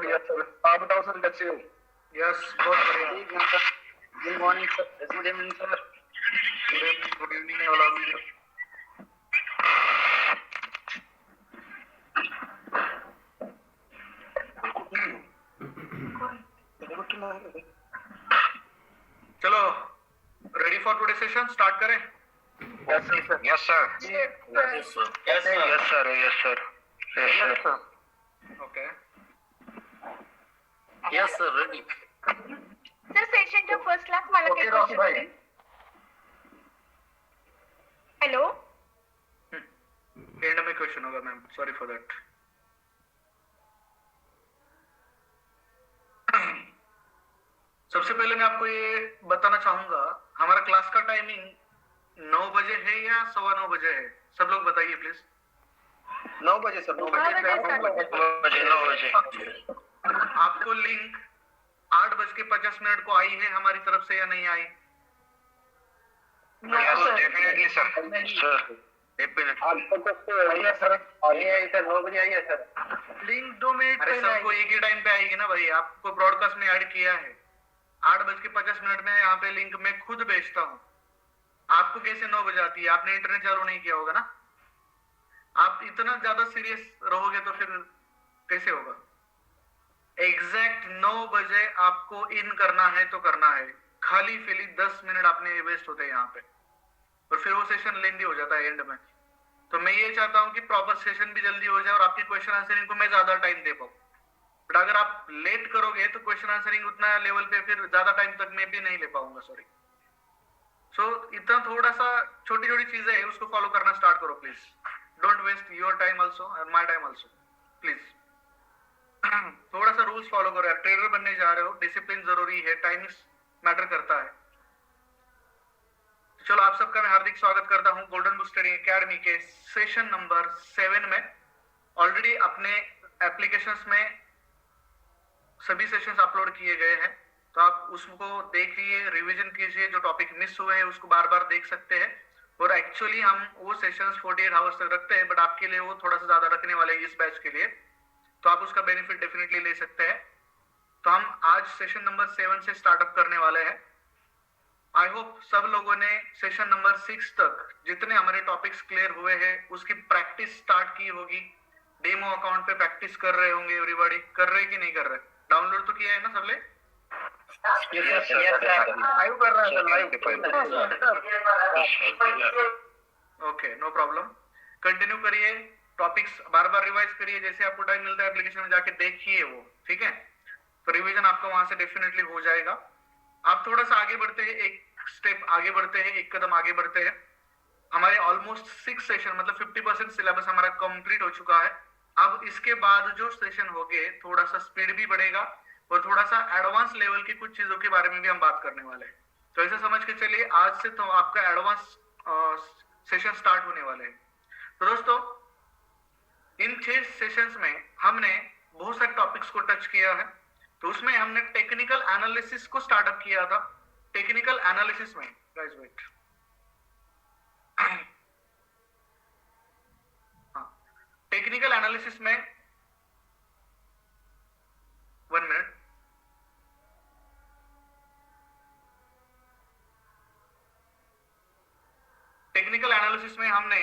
बढ़िया सर। आप बताओ सर कैसे हो? यस बहुत बढ़िया। Good morning sir. Good evening sir. Good evening वाला भी। चलो ready for today session start करें? Yes sir. Yes sir. Yes sir. Yes sir. Yes sir. Yes sir. Okay yes sir ready. Sir सेशनच्या फर्स्टलाच मला काही क्वेश्चन होते. Hello end में क्वेश्चन होगा मैम, सॉरी फॉर दैट. सबसे पहले मैं आपको ये बताना चाहूंगा हमारा क्लास का टाइमिंग 9 बजे है या 9:15 बजे है? सब लोग बताइए प्लीज. 9 बजे सर। 9 बजे। आपको लिंक 8:50 को आई है हमारी तरफ से या नहीं आई? Definitely sir. सर डेफिनेटली 9 बजे आई है सर। लिंक 2 मिनट पहले सबको एक ही टाइम पे आएगी ना भाई. आपको ब्रॉडकास्ट में ऐड किया है 8:50 में. यहाँ पे लिंक मैं खुद भेजता हूँ. आपको कैसे 9 बजे आती है? आपने इंटरनेट चालू नहीं किया होगा ना. आप इतना ज्यादा सीरियस रहोगे तो फिर कैसे होगा? एग्जैक्ट 9 बजे आपको इन करना है तो करना है. खाली फिली 10 मिनट आपने वेस्ट होते हैं यहाँ पे और फिर वो सेशन लेंदी हो जाता है एंड में. तो मैं ये चाहता हूँ कि प्रॉपर सेशन भी जल्दी हो जाए और आपकी क्वेश्चन आंसरिंग को मैं ज्यादा टाइम दे पाऊँ. बट अगर आप लेट करोगे तो क्वेश्चन आंसरिंग उतना लेवल पे फिर ज्यादा टाइम तक मैं भी नहीं ले पाऊंगा. सॉरी. सो इतना थोड़ा सा छोटी छोटी चीजें है उसको फॉलो करना स्टार्ट करो please. Don't waste your time also and my time also please. थोड़ा सा रूल्स फॉलो करो यार. ट्रेडर बनने जा रहे हो, डिसिप्लिन जरूरी है, टाइमिंग मैटर करता है. चलो आप सबका मैं हार्दिक स्वागत करता हूं गोल्डन बुक स्टडी एकेडमी के सेशन नंबर 7 में. ऑलरेडी अपने एप्लीकेशंस में सभी सेशंस अपलोड किए गए हैं तो आप उसको देखिए, रिवीजन कीजिए. जो टॉपिक मिस हुए हैं उसको बार बार देख सकते हैं. और एक्चुअली हम वो सेशंस 48 आवर्स तक रखते हैं बट आपके लिए वो थोड़ा सा ज्यादा रखने वाले हैं इस बैच के लिए, तो आप उसका बेनिफिट डेफिनेटली ले सकते हैं. तो हम आज सेशन नंबर 7 से स्टार्टअप करने वाले हैं. आई होप सब लोगों ने सेशन नंबर 6 तक जितने हमारे टॉपिक्स क्लियर हुए हैं उसकी प्रैक्टिस स्टार्ट की होगी. डेमो अकाउंट पे प्रैक्टिस कर रहे होंगे. एवरीबॉडी कर रहे कि नहीं कर रहे? डाउनलोड तो किया है ना सबने? लाइव कर रहा है sir. Live. Okay no problem. Continue करिए. टॉपिक्स बार बार रिवाइज करिए. जैसे आपको टाइम मिलता है एप्लीकेशन में जाके देखिए वो. ठीक है. तो रिवीजन आपका वहां से डेफिनेटली हो जाएगा. आप थोड़ा सा आगे बढ़ते हैं, एक स्टेप आगे बढ़ते हैं, एक कदम आगे बढ़ते हैं. हमारे ऑलमोस्ट 6 सेशन मतलब 50% सिलेबस हमारा कंप्लीट हो चुका है. अब इसके बाद जो सेशन होंगे थोड़ा सा स्पीड भी बढ़ेगा और थोड़ा सा एडवांस लेवल की कुछ चीजों के बारे में भी हम बात करने वाले हैं. तो ऐसे समझ के चलिए आज से तो आपका एडवांस सेशन स्टार्ट होने वाले हैं. तो दोस्तों इन 6 सेशंस में हमने बहुत सारे टॉपिक्स को टच किया है. तो उसमें हमने टेक्निकल एनालिसिस को स्टार्टअप किया था. टेक्निकल एनालिसिस में गाइस वेट, टेक्निकल एनालिसिस में 1 मिनट. टेक्निकल एनालिसिस में हमने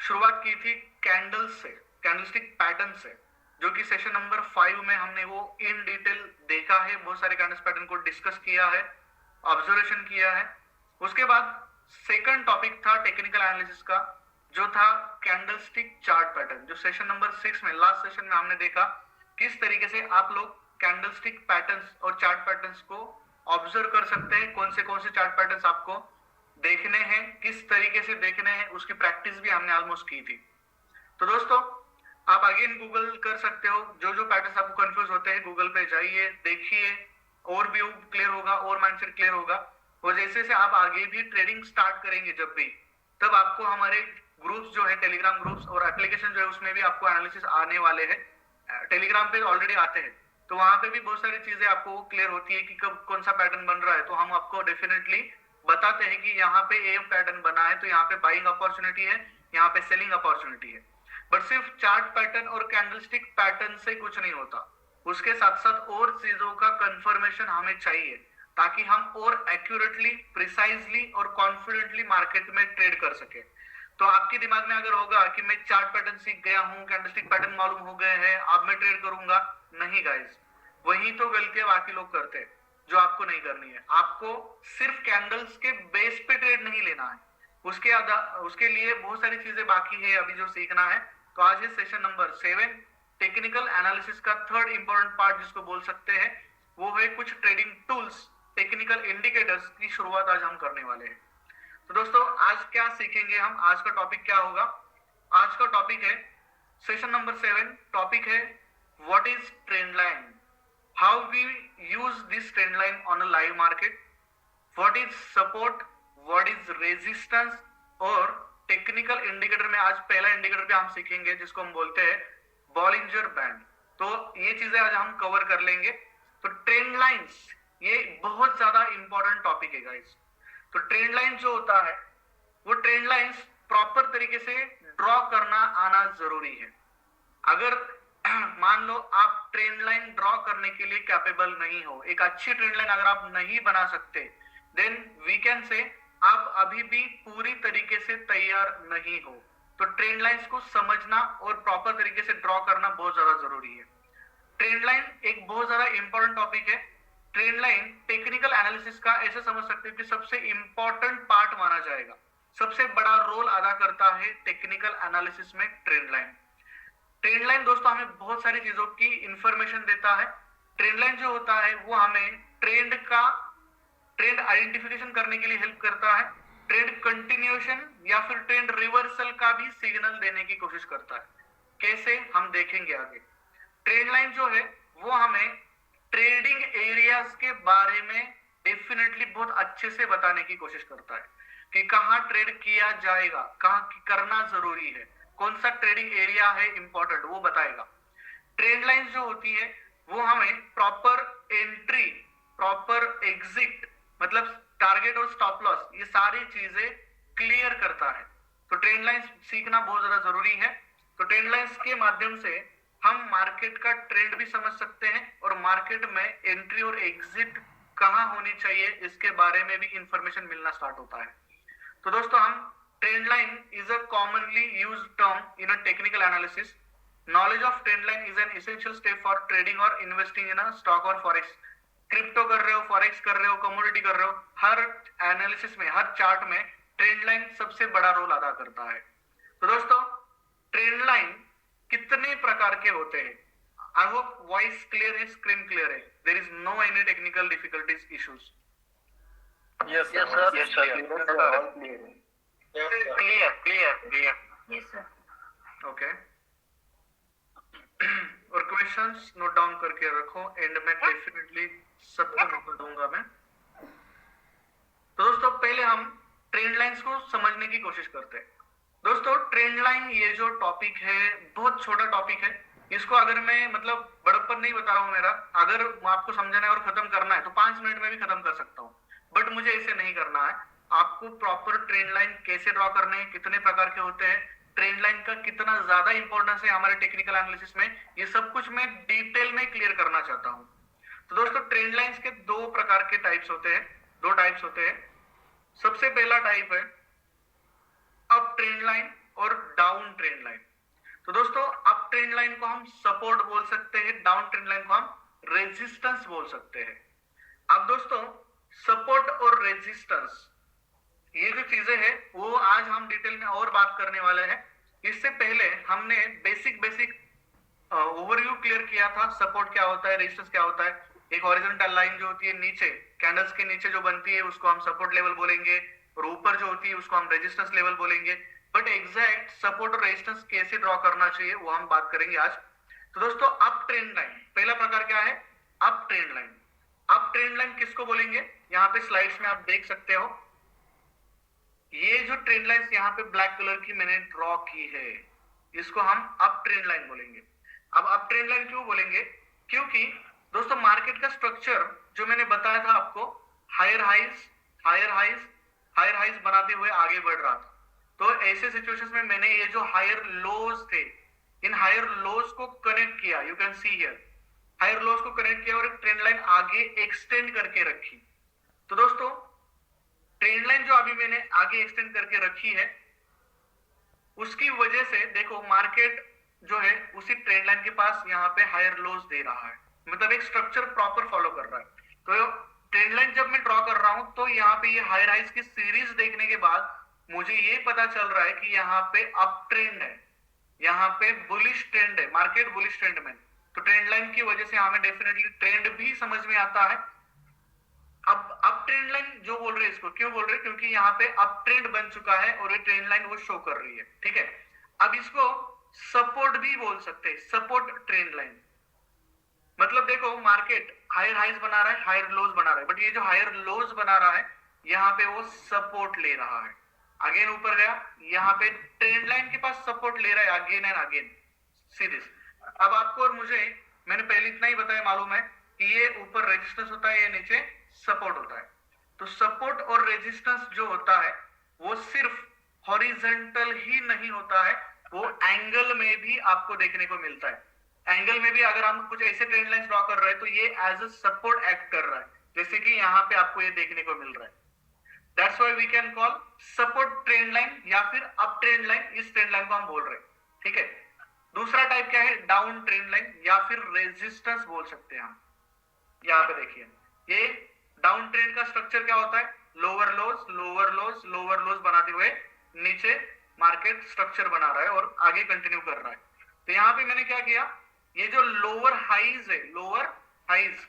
शुरुआत की थी कैंडल से, कैंडलस्टिक पैटर्न से, जो कि सेशन नंबर 5 में हमने वो इन डिटेल देखा है. बहुत सारे कैंडल्स पैटर्न को डिस्कस किया है, ऑब्जर्वेशन किया है. उसके बाद सेकंड टॉपिक था टेक्निकल एनालिसिस का जो था कैंडलस्टिक चार्ट पैटर्न, जो सेशन नंबर 6 में लास्ट सेशन में हमने देखा किस तरीके से आप लोग कैंडलस्टिक पैटर्न्स और चार्ट पैटर्न्स को ऑब्जर्व कर सकते हैं. कौन से चार्ट पैटर्न्स आपको देखने हैं, किस तरीके से देखने हैं, उसकी प्रैक्टिस भी हमने ऑलमोस्ट की थी. तो दोस्तों आप अगेन गूगल कर सकते हो. जो पैटर्न्स आपको कंफ्यूज होते हैं गूगल पे जाइए, देखिए, और व्यू क्लियर होगा और माइंडसेट क्लियर होगा. और जैसे जैसे आप आगे भी ट्रेडिंग स्टार्ट करेंगे जब भी, तब आपको हमारे ग्रुप्स जो है टेलीग्राम ग्रुप्स और एप्लीकेशन जो है उसमें भी आपको एनालिसिस आने वाले हैं. टेलीग्राम पे ऑलरेडी आते हैं तो वहां पे भी बहुत सारी चीजें आपको क्लियर होती है कि कब कौन सा पैटर्न बन रहा है. तो हम आपको डेफिनेटली बताते हैं कि यहाँ पे ये पैटर्न बना है तो यहाँ पे बाइंग अपॉर्चुनिटी है, यहाँ पे सेलिंग अपॉर्चुनिटी है. बट सिर्फ चार्ट पैटर्न और कैंडलस्टिक पैटर्न से कुछ नहीं होता. उसके साथ साथ और चीजों का कंफर्मेशन हमें चाहिए ताकि हम और एक्यूरेटली, प्रिसाइजली और कॉन्फिडेंटली मार्केट में ट्रेड कर सके। तो आपके दिमाग में अगर होगा कि मैं चार्ट पैटर्न सीख गया हूं, कैंडलस्टिक पैटर्न मालूम हो गए हैं, अब मैं ट्रेड करूंगा, नहीं गाइस, वही तो गलतियां बाकी लोग करते हैं जो आपको नहीं करनी है। आपको सिर्फ कैंडल्स के बेस पे ट्रेड नहीं लेना है, उसके लिए बहुत सारी चीजें बाकी है अभी जो सीखना है। तो आज है सेशन नंबर 7, टेक्निकल एनालिसिस का थर्ड इंपॉर्टेंट पार्ट जिसको बोल सकते हैं, वो है कुछ ट्रेडिंग टूल्स, टेक्निकल इंडिकेटर्स की शुरुआत आज हम करने वाले हैं। तो दोस्तों आज क्या सीखेंगे हम, आज का टॉपिक क्या होगा? आज का टॉपिक है सेशन नंबर 7, टॉपिक है what is trend line, how we use this trend line on a live market, what is support, what is resistance, और टेक्निकल इंडिकेटर में आज पहला इंडिकेटर पे हम सीखेंगे जिसको हम बोलते हैं बॉलिंजर बैंड। तो ये चीजें आज हम कवर कर लेंगे। तो ट्रेंड लाइंस ये बहुत ज्यादा इंपॉर्टेंट टॉपिक है गाइस। तो ट्रेंड लाइन जो होता है वो ट्रेंड लाइंस प्रॉपर तरीके से ड्रॉ करना आना जरूरी है। अगर मान लो आप ट्रेंड लाइन ड्रॉ करने के लिए कैपेबल नहीं हो, एक अच्छी ट्रेंड लाइन अगर आप नहीं बना सकते, देन वी कैन से आप अभी भी पूरी तरीके से तैयार नहीं हो। तो ट्रेंड लाइंस को समझना और प्रॉपर तरीके से ड्रॉ करना बहुत ज्यादा जरूरी है। ट्रेंड लाइन एक बहुत ज्यादा इंपॉर्टेंट टॉपिक है। ट्रेंड लाइन टेक्निकल एनालिसिस का ऐसे समझ सकते हैं कि सबसे इंपॉर्टेंट पार्ट माना जाएगा, सबसे बड़ा रोल अदा करता है टेक्निकल एनालिसिस में ट्रेंड लाइन। ट्रेंड लाइन दोस्तों हमें बहुत सारी चीजों की इंफॉर्मेशन देता है। ट्रेंड लाइन जो होता है वो हमें ट्रेंड आइडेंटिफिकेशन करने के लिए हेल्प करता है, ट्रेंड कंटिन्यूएशन या फिर ट्रेंड रिवर्सल का भी सिग्नल देने की कोशिश करता है। कैसे, हम देखेंगे आगे। ट्रेंड लाइन जो है वो हमें ट्रेडिंग एरियाज के बारे में डेफिनेटली बहुत अच्छे से बताने की कोशिश करता है कि कहां ट्रेड किया जाएगा, कहां करना जरूरी है, कौन सा ट्रेडिंग एरिया है इंपॉर्टेंट, वो बताएगा। ट्रेंड लाइन जो होती है वो हमें प्रॉपर एंट्री, प्रॉपर एग्जिट, मतलब टारगेट और स्टॉप लॉस, ये सारी चीजें क्लियर करता है। तो ट्रेंड लाइन सीखना बहुत ज्यादा जरूरी है। तो ट्रेंड लाइंस के माध्यम से हम मार्केट का ट्रेंड भी समझ सकते हैं और मार्केट में एंट्री और एग्जिट कहां होनी चाहिए इसके बारे में भी इंफॉर्मेशन मिलना स्टार्ट होता है। तो दोस्तों हम trend line is a commonly used term in a technical analysis. Knowledge of trend line is an essential step for trading और इन्वेस्टिंग इन अ स्टॉक और फॉरेक्स। क्रिप्टो कर रहे हो, फॉरेक्स कर रहे हो, कमोडिटी कर रहे हो, हर एनालिसिस में, हर चार्ट में ट्रेंड लाइन सबसे बड़ा रोल अदा करता है। तो दोस्तों ट्रेंड लाइन कितने प्रकार के होते हैं? आई होप वॉइस क्लियर है, स्क्रीन क्लियर है, there is no any technical difficulties issues. Yes, sir. Yes, sir. Clear. Yes, sir. Okay, और क्वेश्चंस नोट डाउन करके रखो, एंड में डेफिनेटली सबको मौका दूंगा मैं। तो दोस्तों पहले हम ट्रेंड लाइंस को समझने की कोशिश करते हैं। दोस्तों ट्रेंड लाइन ये जो टॉपिक है बहुत छोटा टॉपिक है। इसको अगर मैं मतलब बड़प्पन नहीं बता रहा हूँ मेरा, अगर आपको समझना है और खत्म करना है तो 5 मिनट में भी खत्म कर सकता हूँ, बट मुझे ऐसे नहीं करना है। आपको प्रॉपर ट्रेंड लाइन कैसे ड्रॉ करने हैं, कितने प्रकार के होते हैं, ट्रेंड लाइन का कितना ज्यादा इंपॉर्टेंस है हमारे टेक्निकल एनालिसिस में, ये सब कुछ मैं डिटेल में क्लियर करना चाहता हूँ। तो दोस्तों ट्रेंड लाइंस के दो प्रकार के टाइप्स होते हैं, दो टाइप्स होते हैं। सबसे पहला टाइप है अप ट्रेंड लाइन और डाउन ट्रेंड लाइन। तो दोस्तों अप ट्रेंड लाइन को हम सपोर्ट बोल सकते हैं, डाउन ट्रेंड लाइन को हम रेजिस्टेंस बोल सकते हैं। अब दोस्तों सपोर्ट और रेजिस्टेंस ये जो चीजें हैं वो आज हम डिटेल में और बात करने वाले हैं। इससे पहले हमने बेसिक ओवरव्यू क्लियर किया था, सपोर्ट क्या होता है, रेजिस्टेंस क्या होता है। एक हॉरिजॉन्टल लाइन जो होती है नीचे, कैंडल्स के नीचे जो बनती है उसको हम सपोर्ट लेवल बोलेंगे, और ऊपर जो होती है उसको हम रेजिस्टेंस लेवल बोलेंगे। बट एग्जैक्ट सपोर्ट और रेजिस्टेंस कैसे ड्रॉ करना चाहिए वो हम बात करेंगे आज। तो दोस्तों अप ट्रेंड लाइन, पहला प्रकार क्या है? Up trend line. Up trend line किसको बोलेंगे? यहाँ पे स्लाइड्स में आप देख सकते हो, ये जो ट्रेंड लाइन यहाँ पे ब्लैक कलर की मैंने ड्रॉ की है, इसको हम अप ट्रेंड लाइन बोलेंगे। अब अप ट्रेंड लाइन क्यों बोलेंगे? क्योंकि दोस्तों मार्केट का स्ट्रक्चर जो मैंने बताया था आपको, हायर हाइज बनाते हुए आगे बढ़ रहा था। तो ऐसे सिचुएशंस में मैंने ये जो हायर लोज थे, इन हायर लोज को कनेक्ट किया। You can see here, higher lows को कनेक्ट किया और एक ट्रेंड लाइन आगे एक्सटेंड करके रखी। तो दोस्तों ट्रेंड लाइन जो अभी मैंने आगे एक्सटेंड करके रखी है उसकी वजह से देखो मार्केट जो है उसी ट्रेंड लाइन के पास यहाँ पे हायर लोज दे रहा है, मतलब एक स्ट्रक्चर प्रॉपर फॉलो कर रहा है। तो ट्रेंड लाइन जब मैं ड्रॉ कर रहा हूं तो यहाँ पे ये हाई राइज की सीरीज देखने के बाद मुझे ये पता चल रहा है कि यहाँ पे अप ट्रेंड है, यहाँ पे बुलिश ट्रेंड है, मार्केट बुलिश ट्रेंड में। तो ट्रेंड लाइन की वजह से हमें डेफिनेटली ट्रेंड भी समझ में आता है। अब अप ट्रेंड लाइन जो बोल रहे हैं इसको क्यों बोल रहे हैं, क्योंकि यहाँ पे अप ट्रेंड बन चुका है और ये ट्रेंड लाइन वो शो कर रही है, ठीक है। अब इसको सपोर्ट भी बोल सकते हैं, सपोर्ट ट्रेंड लाइन। मतलब देखो मार्केट हायर हाइज बना रहा है, हायर लोज बना रहा है, बट ये जो हायर लोज बना रहा है यहाँ पे वो सपोर्ट ले रहा है, अगेन ऊपर गया, यहाँ पे ट्रेंड लाइन के पास सपोर्ट ले रहा है again and again, see this. अब आपको और मुझे मैंने पहले इतना ही बताया मालूम है कि ये ऊपर रेजिस्टेंस होता है, ये नीचे सपोर्ट होता है। तो सपोर्ट और रेजिस्टेंस जो होता है वो सिर्फ हॉरिजॉन्टल ही नहीं होता है, वो एंगल में भी आपको देखने को मिलता है। एंगल में भी अगर हम कुछ ऐसे ट्रेंड लाइन ड्रॉ कर रहे हैं तो ये एज अ सपोर्ट एक्ट कर रहा है, जैसे कि यहाँ पे आपको ये देखने को मिल रहा है। That's why we can call support trend line या फिर अप ट्रेंड लाइन, इस ट्रेंड लाइन को हम बोल रहे हैं, ठीक है। दूसरा टाइप क्या है, डाउन ट्रेंड लाइन या फिर रेजिस्टेंस बोल सकते हैं हम। यहाँ पे देखिए ये डाउन ट्रेंड का स्ट्रक्चर क्या होता है, लोअर लोज लोअर लोज लोअर लोज बनाते हुए नीचे मार्केट स्ट्रक्चर बना रहा है और आगे कंटिन्यू कर रहा है। तो यहाँ पे मैंने क्या किया, ये जो लोअर हाइज है, लोअर हाइज,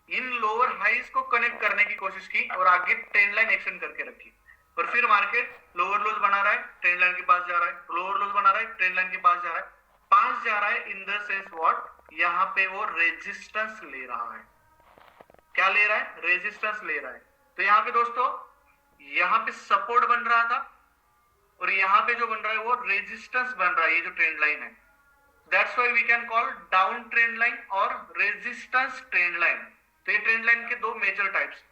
इन लोअर हाइज को कनेक्ट करने की कोशिश की और आगे ट्रेंड लाइन एक्सटेंड करके रखी, और फिर मार्केट लोअर लोज बना रहा है, ट्रेंड लाइन के पास जा रहा है, लोअर लोज बना रहा है, ट्रेंड लाइन के पास जा रहा है, इन द सेंस व्हाट, यहाँ पे वो रेजिस्टेंस ले रहा है। क्या ले रहा है, रेजिस्टेंस ले रहा है। तो यहाँ पे दोस्तों यहाँ पे सपोर्ट बन रहा था और यहाँ पे जो बन रहा है वो रेजिस्टेंस बन रहा है, ये जो ट्रेंड लाइन है। That's why we can call down trend line और रेजिस्टेंस ट्रेंड लाइन। तो ये ट्रेंड लाइन के दो मेजर टाइप्स।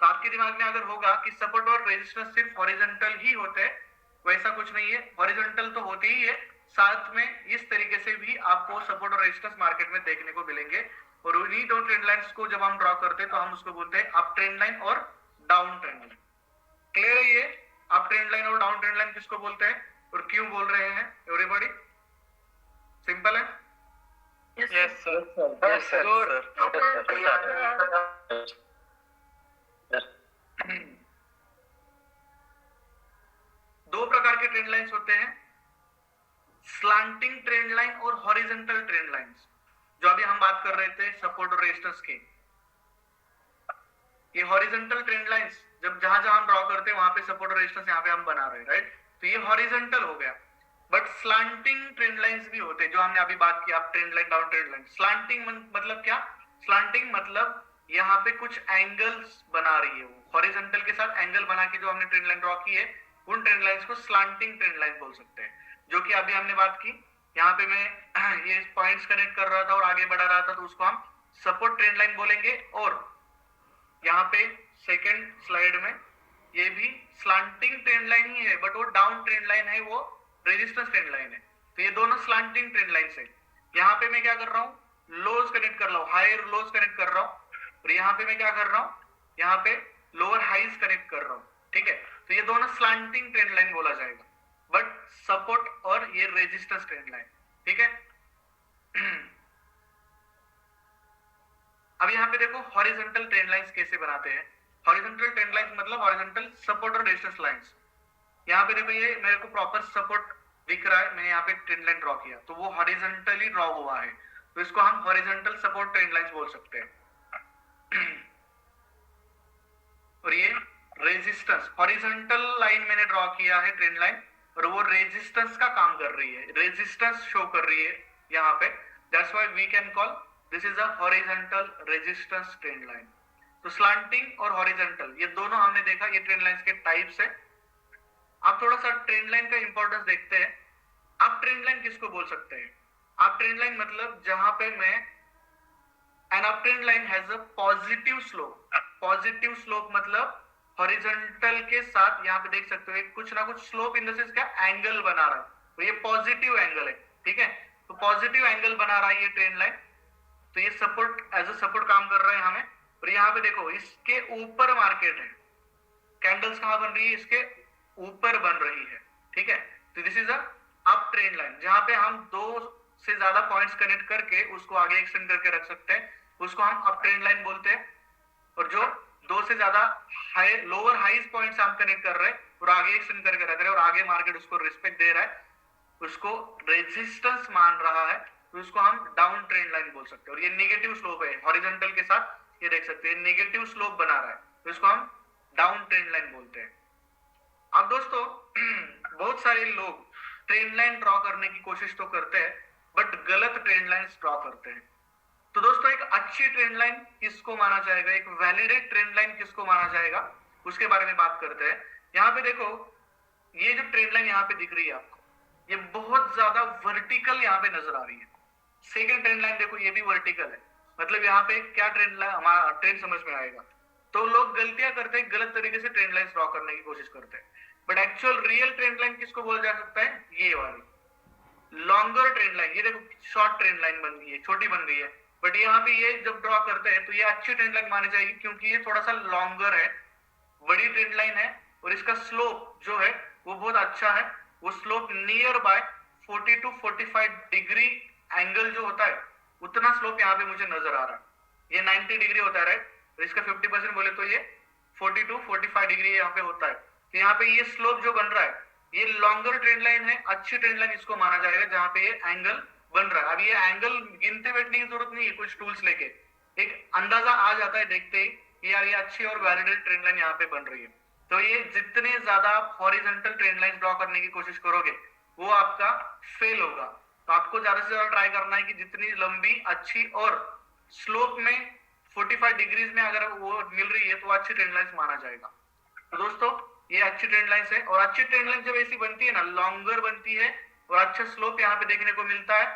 तो आपके दिमाग में अगर होगा कि सपोर्ट और रेजिस्टेंस सिर्फ हॉरिजॉन्टल ही होते हैं, वैसा कुछ नहीं है, हॉरिजॉन्टल तो होते ही है, साथ में इस तरीके से भी आपको सपोर्ट और रेजिस्टेंस मार्केट में देखने को मिलेंगे। और उन्हीं दो ट्रेंड लाइंस को जब हम ड्रॉ करते हैं तो हम उसको बोलते हैं अप ट्रेंड लाइन और डाउन ट्रेंड लाइन। क्लियर है ये, अप ट्रेंड लाइन और डाउन ट्रेंड लाइन किसको बोलते हैं और क्यों बोल रहे हैं एवरीबॉडी? सिंपल है? यस सर, यस सर, दो प्रकार के ट्रेंड लाइंस होते हैं, स्लांटिंग ट्रेंड लाइन और हॉरिजॉन्टल ट्रेंड लाइंस, जो अभी हम बात कर रहे थे सपोर्ट और रेजिस्टेंस की। ये हॉरिजॉन्टल ट्रेंड लाइंस जब जहां जहां हम ड्रॉ करते हैं वहां पे सपोर्ट और रेजिस्टेंस यहाँ पे हम बना रहे हैं, राइट। तो ये हॉरिजॉन्टल हो गया। बट स्लांटिंग ट्रेंड लाइंस भी होते हैं, जो हमने अभी बात की, up trend line down trend line. Slanting मतलब क्या, स्लांटिंग मतलब यहाँ पे कुछ एंगल्स बना रही है, वो हॉरिजॉन्टल के साथ एंगल बना के जो हमने ट्रेंड लाइन ड्रॉ की है, उन ट्रेंड लाइंस को स्लांटिंग ट्रेंड लाइन बोल सकते हैं। जो कि अभी हमने बात की, यहाँ पे मैं ये पॉइंट्स कनेक्ट कर रहा था और आगे बढ़ा रहा था, तो उसको हम सपोर्ट ट्रेंड लाइन बोलेंगे। और यहाँ पे सेकेंड स्लाइड में ये भी स्लांटिंग ट्रेंड लाइन ही है, बट वो डाउन ट्रेंड लाइन है, वो रेजिस्टेंस ट्रेंड लाइन है। तो ये दोनों स्लांटिंग ट्रेंड लाइन है। यहाँ पे मैं क्या कर रहा हूँ, लोज कनेक्ट कर रहा हूँ, हायर लोज कनेक्ट कर रहा हूँ, और यहाँ पे मैं क्या कर रहा हूँ, यहाँ पे लोअर हाइज कनेक्ट कर रहा हूँ, ठीक है। तो ये दोनों स्लांटिंग ट्रेंड लाइन बोला जाएगा, बट सपोर्ट और ये रेजिस्टेंस ट्रेंड लाइन, ठीक है। अब यहाँ पे देखो हॉरिजॉन्टल ट्रेंड लाइंस कैसे बनाते हैं। हॉरिजॉन्टल ट्रेंड लाइंस मतलब हॉरिजॉन्टल सपोर्ट और रेजिस्टेंस लाइंस। यहाँ पे देखो ये मेरे को प्रॉपर सपोर्ट दिख रहा है, मैंने यहाँ पे ट्रेंड लाइन ड्रॉ किया, तो वो हॉरिजॉन्टली ड्रॉ हुआ है, तो इसको हम हॉरिजॉन्टल सपोर्ट ट्रेंड लाइंस बोल सकते हैं। और ये रेजिस्टेंस, हॉरिजॉन्टल लाइन मैंने ड्रॉ किया है ट्रेंड लाइन, और वो रेजिस्टेंस का काम कर रही है, रेजिस्टेंस शो कर रही है यहाँ पे। That's why we can call this is a horizontal resistance trend line. तो स्लांटिंग और हॉरिजॉन्टल ये दोनों हमने देखा, ये ट्रेंड लाइंस के टाइप्स है। अब थोड़ा सा ट्रेंड लाइन का इंपॉर्टेंस देखते हैं। आप ट्रेंड लाइन किसको बोल सकते हैं? आप ट्रेंड लाइन मतलब जहां पे मैं an up trend line has a positive slope. Positive slope मतलब हॉरिजॉन्टल के साथ यहाँ पे देख सकते हो कुछ ना कुछ स्लोप इन द सेंस क्या एंगल बना रहा है, तो ये पॉजिटिव एंगल है, ठीक है। तो पॉजिटिव एंगल बना रहा है ये ट्रेंड लाइन, तो ये सपोर्ट एज अ सपोर्ट काम कर रहा है हमें। और यहाँ पे देखो इसके ऊपर मार्केट है, कैंडल्स कहाँ बन रही है, इसके ऊपर बन रही है, ठीक है। तो this is a up trend line, जहां पे हम 2 से ज्यादा पॉइंट्स कनेक्ट करके उसको आगे एक्सटेंड करके रख सकते हैं, उसको हम अप ट्रेंड लाइन बोलते हैं। और जो 2 से ज्यादा हाई लोअर हाईज पॉइंट्स हम कनेक्ट कर रहे हैं और आगे एक्सटेंड करके रख रहे हैं और आगे मार्केट उसको रिस्पेक्ट दे रहा है, उसको रेजिस्टेंस मान रहा है, तो उसको हम डाउन ट्रेंड लाइन बोल सकते हैं। और ये नेगेटिव स्लोप है, हॉरिजॉन्टल के साथ ये देख सकते हैं नेगेटिव स्लोप बना रहा है, तो इसको हम डाउन ट्रेंड लाइन बोलते हैं। अब दोस्तों बहुत सारे लोग ट्रेंड लाइन ड्रॉ करने की कोशिश तो करते हैं बट गलत ट्रेंड लाइन ड्रॉ करते हैं। तो दोस्तों एक अच्छी ट्रेंड लाइन किसको माना जाएगा, एक वैलिडेट ट्रेंड लाइन किसको माना जाएगा, उसके बारे में बात करते हैं। यहाँ पे देखो ये जो ट्रेंड लाइन यहाँ पे दिख रही है आपको, ये बहुत ज्यादा वर्टिकल यहाँ पे नजर आ रही है। सेकेंड ट्रेंड लाइन देखो ये भी वर्टिकल है, मतलब यहाँ पे क्या ट्रेंड लाइन हमारा ट्रेंड समझ में आएगा। तो लोग गलतियां करते हैं, गलत तरीके से ट्रेंड लाइन ड्रॉ करने की कोशिश करते हैं, but actual real trend line किसको बोला जा सकता है, ये वाली लॉन्गर ट्रेंड लाइन। ये देखो शॉर्ट ट्रेंड लाइन बन गई है, छोटी बन गई है, बट यहाँ पे ये जब ड्रॉ करते हैं तो ये अच्छी ट्रेंड लाइन मानी जाएगी क्योंकि ये थोड़ा सा लॉन्गर है, बड़ी ट्रेंड लाइन है और इसका स्लोप जो है वो बहुत अच्छा है। वो slope near by 40 to 45 degree angle जो होता है उतना स्लोप यहाँ पे मुझे नजर आ रहा है। ये 90 डिग्री होता है राइट, तो इसका 50% बोले तो ये 40 to 45 डिग्री यहाँ पे होता है। तो यहाँ पे ये स्लोप जो बन रहा है ये लॉन्गर ट्रेंड लाइन है, अच्छी ट्रेंड लाइन इसको माना जाएगा जहाँ पे ये एंगल बन रहा है। अब ये एंगल गिनते बैठने की जरूरत नहीं है, कुछ टूल्स लेके एक अंदाजा आ जाता है देखते ही कि यार ये अच्छी और वैलिडेट ट्रेंड लाइन यहाँ पे बन रही है। तो ये जितने ज्यादा आप हॉरिजॉन्टल ट्रेंड लाइन ड्रॉ करने की कोशिश करोगे वो आपका फेल होगा। तो आपको ज्यादा से ज्यादा ट्राई करना है कि जितनी लंबी अच्छी और स्लोप में 45 डिग्रीज में अगर वो मिल रही है तो अच्छी ट्रेंड लाइन माना जाएगा। तो दोस्तों ये अच्छी ट्रेंड लाइन है, और अच्छी ट्रेंड लाइन जब ऐसी बनती है ना, लॉन्गर बनती है और अच्छा स्लोप यहाँ पे देखने को मिलता है,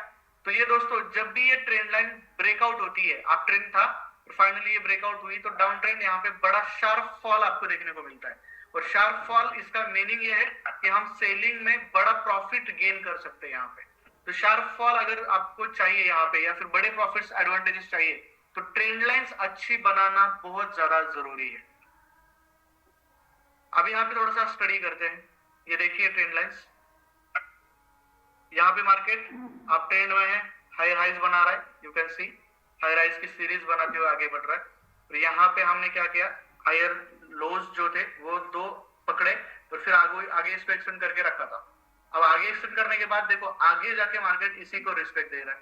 तो ये दोस्तों जब भी ये ट्रेंड लाइन ब्रेकआउट होती है, अप ट्रेंड था और फाइनली ये ब्रेकआउट हुई तो डाउन ट्रेंड यहाँ पे बड़ा शार्प फॉल आपको देखने को मिलता है। और शार्प फॉल इसका मीनिंग ये है कि हम सेलिंग में बड़ा प्रॉफिट गेन कर सकते हैं यहाँ पे। तो शार्प फॉल अगर आपको चाहिए यहाँ पे या फिर बड़े प्रॉफिट्स एडवांटेजेस चाहिए तो ट्रेंड लाइंस अच्छी बनाना बहुत ज्यादा जरूरी है। अब यहाँ पे थोड़ा सा स्टडी करते हैं। ये देखिए ट्रेंड लाइंस, यहाँ पे मार्केट अब ट्रेंड में है, हायर हाइज बना रहा है, you can see higher highs की सीरीज बनाते हुए आगे बढ़ रहा है। और यहाँ पे हमने क्या किया, हायर लोज जो थे वो 2 पकड़े और फिर आगे इसको एक्सटेंड करके रखा था। अब आगे एक्सटेंड करने के बाद देखो आगे जाके मार्केट इसी को रिस्पेक्ट दे रहा है,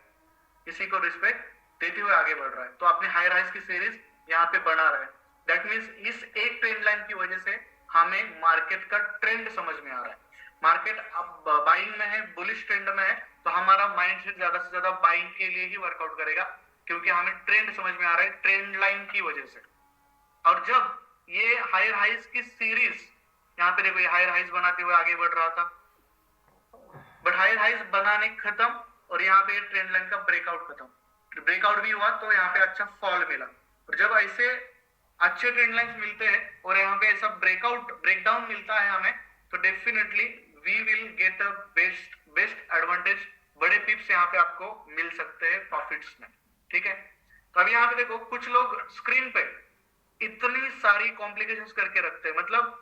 इसी को रिस्पेक्ट देते हुए आगे बढ़ रहा है। तो अपने हायर हाइज की सीरीज यहाँ पे बना रहा है। दैट मीन्स इस एक ट्रेंड लाइन की वजह से हमें मार्केट का ट्रेंड समझ में आ रहा है। मार्केट अब बाइंग में है, बुलिश ट्रेंड में है, तो हमारा माइंडसेट ज्यादा से ज्यादा बाइंग के लिए ही वर्कआउट करेगा क्योंकि हमें ट्रेंड समझ में आ रहा है ट्रेंड लाइन की वजह से। और जब ये हायर हाइज की सीरीज यहाँ पे देखो ये हायर हाइज बनाते हुए आगे बढ़ रहा था, बट हायर हाइज बनाने खत्म और यहाँ पे ट्रेंड लाइन का ब्रेकआउट खत्म, ब्रेकआउट भी हुआ तो यहाँ पे अच्छा फॉल मिला। और जब ऐसे अच्छे ट्रेंड लाइंस मिलते हैं और यहाँ पे ऐसा ब्रेकडाउन मिलता है हमें, तो definitely we will get a best advantage, बड़े पिप्स यहाँ पे आपको मिल सकते हैं प्रॉफिट्स में, ठीक है। तो अभी यहाँ पे देखो कुछ लोग स्क्रीन पे इतनी सारी कॉम्प्लिकेशंस करके रखते हैं, मतलब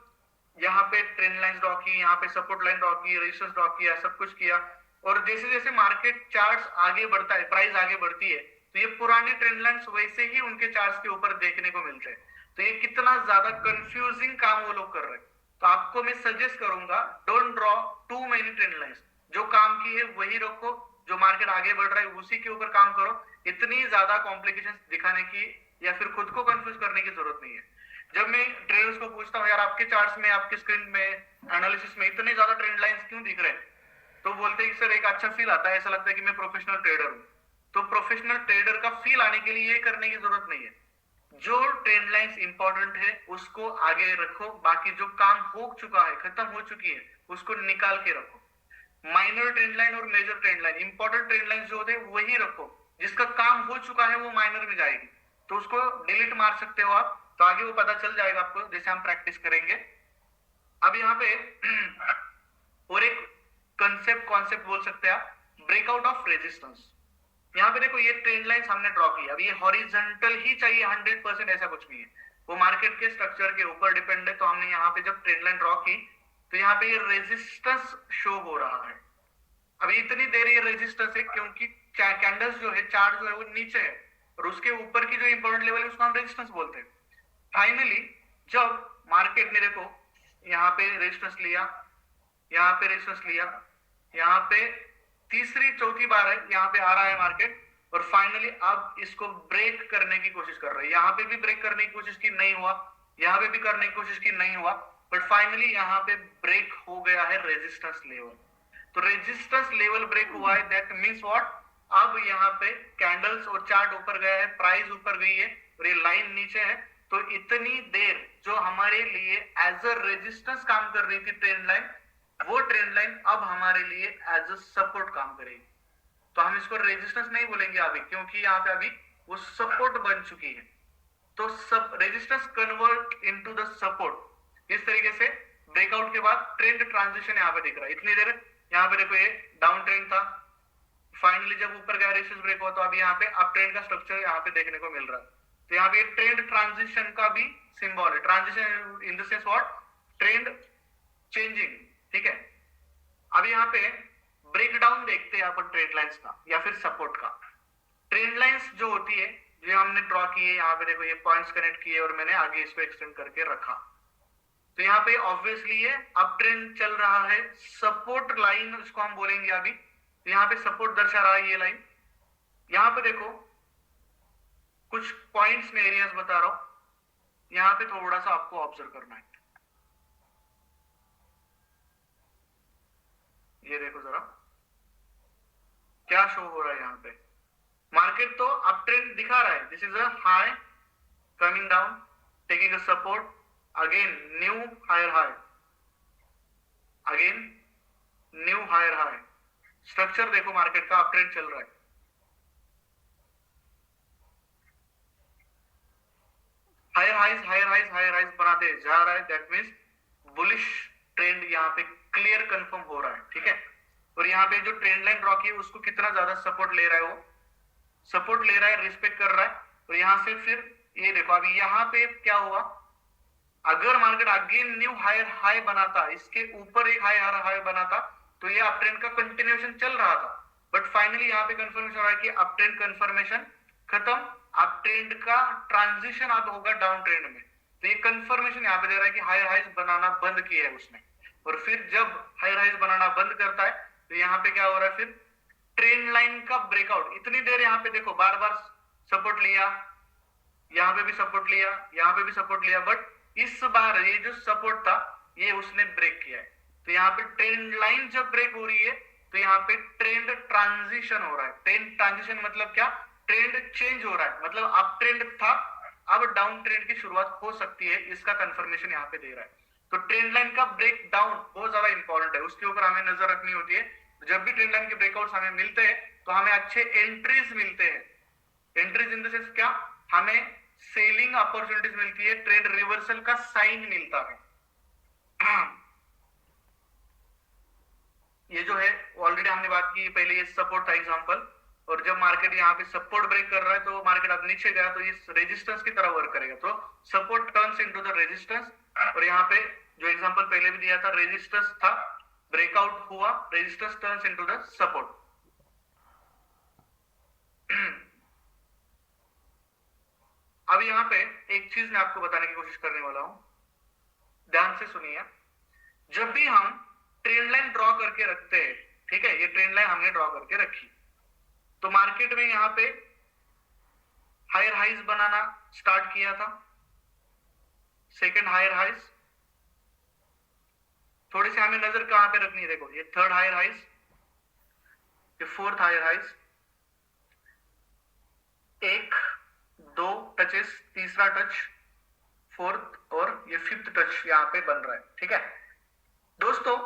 यहाँ पे ट्रेंड लाइन ड्रॉ की, यहाँ पे सपोर्ट लाइन ड्रॉ की, रेजिस्टेंस ड्रॉ किया, सब कुछ किया, और जैसे जैसे मार्केट चार्ट्स आगे बढ़ता है, प्राइस आगे बढ़ती है, तो ये पुराने ट्रेंड लाइंस वैसे ही उनके चार्ट्स के ऊपर देखने को मिलते हैं। तो ये कितना ज्यादा कंफ्यूजिंग काम वो लोग कर रहे हैं। तो आपको मैं सजेस्ट करूंगा don't draw two many trend lines, जो काम की है वही रखो, जो मार्केट आगे बढ़ रहा है उसी के ऊपर काम करो। इतनी ज्यादा कॉम्प्लिकेशंस दिखाने की या फिर खुद को कंफ्यूज करने की जरूरत नहीं है। जब मैं ट्रेडर्स को पूछता हूँ यार आपके चार्ट्स में, आपके स्क्रीन में, एनालिसिस में इतने ज्यादा ट्रेंड लाइंस क्यों दिख रहे हैं, तो बोलते हैं कि सर एक अच्छा फील आता है, ऐसा लगता है कि मैं प्रोफेशनल ट्रेडर हूँ। तो प्रोफेशनल ट्रेडर का फील आने के लिए ये करने की जरूरत नहीं है। जो ट्रेंड लाइंस इंपॉर्टेंट है उसको आगे रखो, बाकी जो काम हो चुका है, खत्म हो चुकी है, उसको निकाल के रखो। माइनर ट्रेंड लाइन और major trend line, important trend line जो होते हैं वही रखो, जिसका काम हो चुका है वो माइनर में जाएगी, तो उसको डिलीट मार सकते हो आप, तो आगे वो पता चल जाएगा आपको जैसे हम प्रैक्टिस करेंगे। अब यहाँ पे और एक कॉन्सेप्ट बोल सकते हैं आप, ब्रेकआउट ऑफ रेजिस्टेंस। यहाँ पे देखो ये ट्रेंड लाइन हमने ड्रॉ की, अब ये हॉरिजॉन्टल ही चाहिए 100%, ऐसा कुछ नहीं है, वो मार्केट के स्ट्रक्चर के ऊपर डिपेंड है। तो हमने यहाँ पे जब ट्रेंड लाइन ड्रॉ की तो यहाँ पे ये रेजिस्टेंस शो हो रहा है। अभी इतनी देर ये रेजिस्टेंस है क्योंकि कैंडल्स जो है, चार्ट जो है वो नीचे है और उसके ऊपर की जो इंपॉर्टेंट लेवल है उसको हम रेजिस्टेंस बोलते हैं। फाइनली जब मार्केट ने देखो यहाँ पे रेजिस्टेंस लिया, यहाँ पे रेजिस्टेंस लिया, यहाँ पे तीसरी चौथी बार है यहाँ पे आ रहा है मार्केट, और फाइनली अब इसको ब्रेक करने की कोशिश कर रहा है। यहाँ पे भी ब्रेक करने की कोशिश की, नहीं हुआ, यहाँ पे भी करने की कोशिश की, नहीं हुआ, बट फाइनली यहाँ पे ब्रेक हो गया है रेजिस्टेंस लेवल। तो रेजिस्टेंस लेवल ब्रेक हुआ है, दैट मींस व्हाट, अब यहाँ पे कैंडल्स और चार्ट ऊपर गया है, प्राइस ऊपर गई है और ये लाइन नीचे है। तो इतनी देर जो हमारे लिए एज अ रेजिस्टेंस काम कर रही थी ट्रेंड लाइन, वो ट्रेंड लाइन अब हमारे लिए एज अ सपोर्ट काम करेगी। तो हम इसको रेजिस्टेंस नहीं बोलेंगे अभी, क्योंकि यहाँ पे अभी वो सपोर्ट बन चुकी है। तो सब resistance convert into the support. इस तरीके से ब्रेकआउट के बाद ट्रेंड ट्रांजिशन यहाँ पे दिख रहा है। इतनी देर यहाँ पे देखो ये डाउन ट्रेंड था, फाइनली जब ऊपर गया रेजिस्टेंस ब्रेक हुआ तो अभी यहाँ पे अप ट्रेंड का स्ट्रक्चर यहाँ पे देखने को मिल रहा है। तो यहाँ पे ट्रेंड ट्रांजिशन का भी सिंबल है। Transition in the sense what, trend changing, ठीक है। अब यहाँ पे ब्रेकडाउन देखते हैं यहाँ पर ट्रेंड लाइंस का या फिर सपोर्ट का। ट्रेंड लाइंस जो होती है, जो हमने ड्रॉ की है, यहाँ पे देखो ये पॉइंट्स कनेक्ट किए और मैंने आगे इसको एक्सटेंड करके रखा। तो यहाँ पे ऑब्वियसली ये अप ट्रेंड चल रहा है, सपोर्ट लाइन उसको हम बोलेंगे अभी। तो यहाँ पे सपोर्ट दर्शा रहा है ये लाइन। यहाँ पे देखो कुछ पॉइंट्स में एरियाज बता रहा हूं, यहाँ पे थोड़ा सा आपको ऑब्जर्व करना है। ये देखो जरा क्या शो हो रहा है यहाँ पे। मार्केट तो अप ट्रेंड दिखा रहा है, this is a high coming down, taking a support, again new higher high, again new higher high. Structure देखो मार्केट का अप ट्रेंड चल रहा है। Higher highs higher highs higher highs बनाते जा रहा है, दैट मींस बुलिश ट्रेंड यहाँ पे क्लियर कंफर्म हो रहा है, ठीक है। और यहाँ पे जो ट्रेंड लाइन ड्रॉ की है उसको कितना ज्यादा सपोर्ट ले रहा है, वो सपोर्ट ले रहा है, रिस्पेक्ट कर रहा है। और यहाँ से फिर ये देखो अभी यहाँ पे क्या हुआ, अगर market again new higher high बनाता, इसके ऊपर एक हायर हाई बनाता, तो ये अप ट्रेंड का कंटिन्यूएशन चल रहा था। बट फाइनली यहाँ पे कंफर्मेशन हो रहा है कि अप ट्रेंड कंफर्मेशन खत्म, अप ट्रेंड का ट्रांजिशन अब होगा डाउन ट्रेंड में। तो ये कंफर्मेशन यहाँ पे दे रहा है कि हायर हाइज बनाना बंद किया है उसने। और फिर जब हायर हाइज बनाना बंद करता है तो यहाँ पे क्या हो रहा है, फिर ट्रेंड लाइन का ब्रेकआउट। इतनी देर यहाँ पे देखो बार बार सपोर्ट लिया, यहाँ पे भी सपोर्ट लिया, यहाँ पे भी सपोर्ट लिया, बट इस बार ये जो सपोर्ट था ये उसने ब्रेक किया है। तो यहाँ पे ट्रेंड लाइन जब ब्रेक हो रही है तो यहाँ पे ट्रेंड ट्रांजिशन हो रहा है। ट्रेंड ट्रांजिशन मतलब क्या, ट्रेंड चेंज हो रहा है, मतलब अप ट्रेंड था अब डाउन ट्रेंड की शुरुआत हो सकती है, इसका कंफर्मेशन यहाँ पे दे रहा है। तो ट्रेंड लाइन का ब्रेक डाउन बहुत ज्यादा इंपॉर्टेंट है, उसके ऊपर हमें नजर रखनी होती है। जब भी ट्रेंड लाइन के ब्रेकआउट्स हमें मिलते हैं तो हमें अच्छे एंट्रीज मिलते हैं। एंट्रीज इन द सेंस क्या, हमें सेलिंग अपॉर्चुनिटीज मिलती है, ट्रेंड रिवर्सल का साइन मिलता है। ये जो है ऑलरेडी हमने बात की पहले, ये सपोर्ट था एग्जांपल। और जब मार्केट यहाँ पे सपोर्ट ब्रेक कर रहा है तो मार्केट अब नीचे गया तो इस रेजिस्टेंस की तरह वर्क करेगा। तो support turns into the resistance. और यहाँ पे जो एग्जांपल पहले भी दिया था, रेजिस्टेंस था, ब्रेकआउट हुआ, resistance turns into the support. अब यहाँ पे एक चीज मैं आपको बताने की कोशिश करने वाला हूं, ध्यान से सुनिए। जब भी हम ट्रेंड लाइन ड्रॉ करके रखते हैं, ठीक है, ये ट्रेंड लाइन हमने ड्रॉ करके रखी, तो मार्केट में यहाँ पे हायर हाइज बनाना स्टार्ट किया था, सेकंड हायर हाइज, थोड़ी सी हमें नजर कहां पे रखनी है, देखो ये थर्ड हायर हाइज, ये फोर्थ हायर हाइज, एक दो टचेस, तीसरा टच, फोर्थ, और ये फिफ्थ टच यहाँ पे बन रहा है, ठीक है दोस्तों।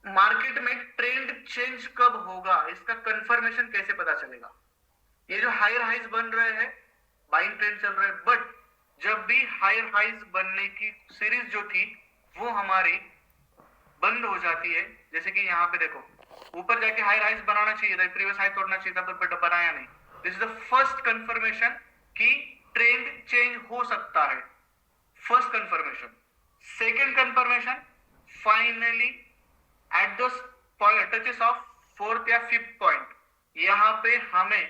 मार्केट में ट्रेंड चेंज कब होगा, इसका कंफर्मेशन कैसे पता चलेगा। ये जो हायर हाइज बन रहे हैं, बाइंग ट्रेंड चल रहा है, बट जब भी हायर हाइज बनने की सीरीज जो थी वो हमारी बंद हो जाती है, जैसे कि यहाँ पे देखो ऊपर जाके हायर हाइज बनाना चाहिए था, प्रीवियस हाई तोड़ना चाहिए था, बट बनाया नहीं, this is the first confirmation कि ट्रेंड चेंज हो सकता है, first confirmation. Second confirmation, finally at the touches of fourth या फिफ्थ पॉइंट, यहां पे हमें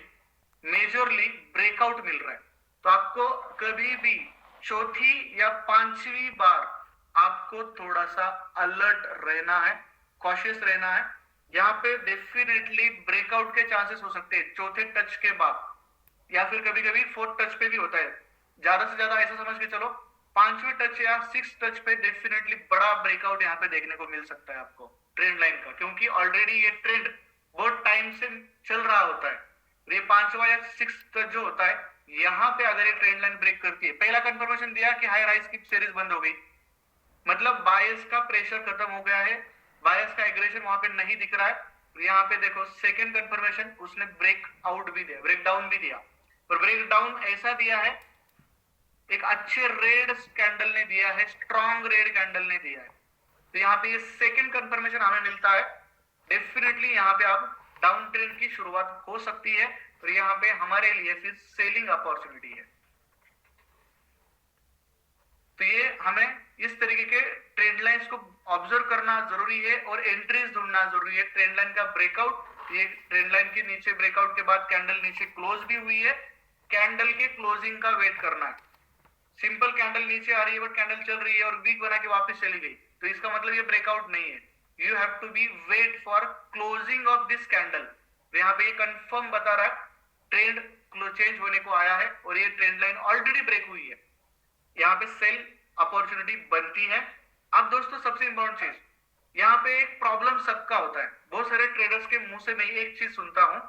मेजरली ब्रेकआउट मिल रहा है। तो आपको कभी भी चौथी या पांचवी बार आपको थोड़ा सा अलर्ट रहना है, कॉशियस रहना है। यहाँ पे डेफिनेटली ब्रेकआउट के चांसेस हो सकते हैं चौथे टच के बाद, या फिर कभी कभी फोर्थ टच पे भी होता है। ज्यादा से ज्यादा ऐसा समझ के चलो पांचवें टच या सिक्स टच पे डेफिनेटली बड़ा ब्रेकआउट यहाँ पे देखने को मिल सकता है आपको ट्रेंड लाइन का, क्योंकि ऑलरेडी ये ट्रेंड बहुत टाइम से चल रहा होता है। ये पांचवा या सिक्स टच जो होता है, यहाँ पे अगर ये ट्रेंड लाइन ब्रेक करती है, पहला कंफर्मेशन दिया कि हाई राइज की सीरीज बंद हो गई, मतलब बायस का प्रेशर खत्म हो गया है, बायस का एग्रेशन वहां पे नहीं दिख रहा है। यहाँ पे देखो सेकंड कंफर्मेशन, उसने ब्रेक आउट भी दिया, ब्रेक डाउन भी दिया, और ब्रेक डाउन ऐसा दिया है, एक अच्छे रेड कैंडल ने दिया है, स्ट्रॉन्ग रेड कैंडल ने दिया है। तो यहाँ पे ये सेकंड कंफर्मेशन हमें मिलता है, डेफिनेटली यहाँ पे अब डाउन ट्रेंड की शुरुआत हो सकती है, और यहाँ पे हमारे लिए फिर सेलिंग अपॉर्चुनिटी है। तो ये हमें इस तरीके के ट्रेंड लाइंस को ऑब्जर्व करना जरूरी है और एंट्रीज ढूंढना जरूरी है। ट्रेंड लाइन का ब्रेकआउट, ये ट्रेंड लाइन के नीचे ब्रेकआउट के बाद कैंडल नीचे क्लोज भी हुई है, कैंडल के क्लोजिंग का वेट करना है। सिंपल कैंडल नीचे आ रही है बट कैंडल चल रही है और वीक बना के वापस चली गई, तो इसका मतलब ये ब्रेकआउट नहीं है। You have to be wait for closing of this candle. तो यहाँ पे ये कंफर्म बता रहा है ट्रेंड चेंज होने को आया है और ये ट्रेंड लाइन ऑलरेडी ब्रेक हुई है, यहाँ पे सेल अपॉर्चुनिटी बनती है। अब दोस्तों सबसे इंपॉर्टेंट चीज, यहाँ पे एक प्रॉब्लम सबका होता है, बहुत सारे ट्रेडर्स के मुंह से मैं एक चीज सुनता हूं,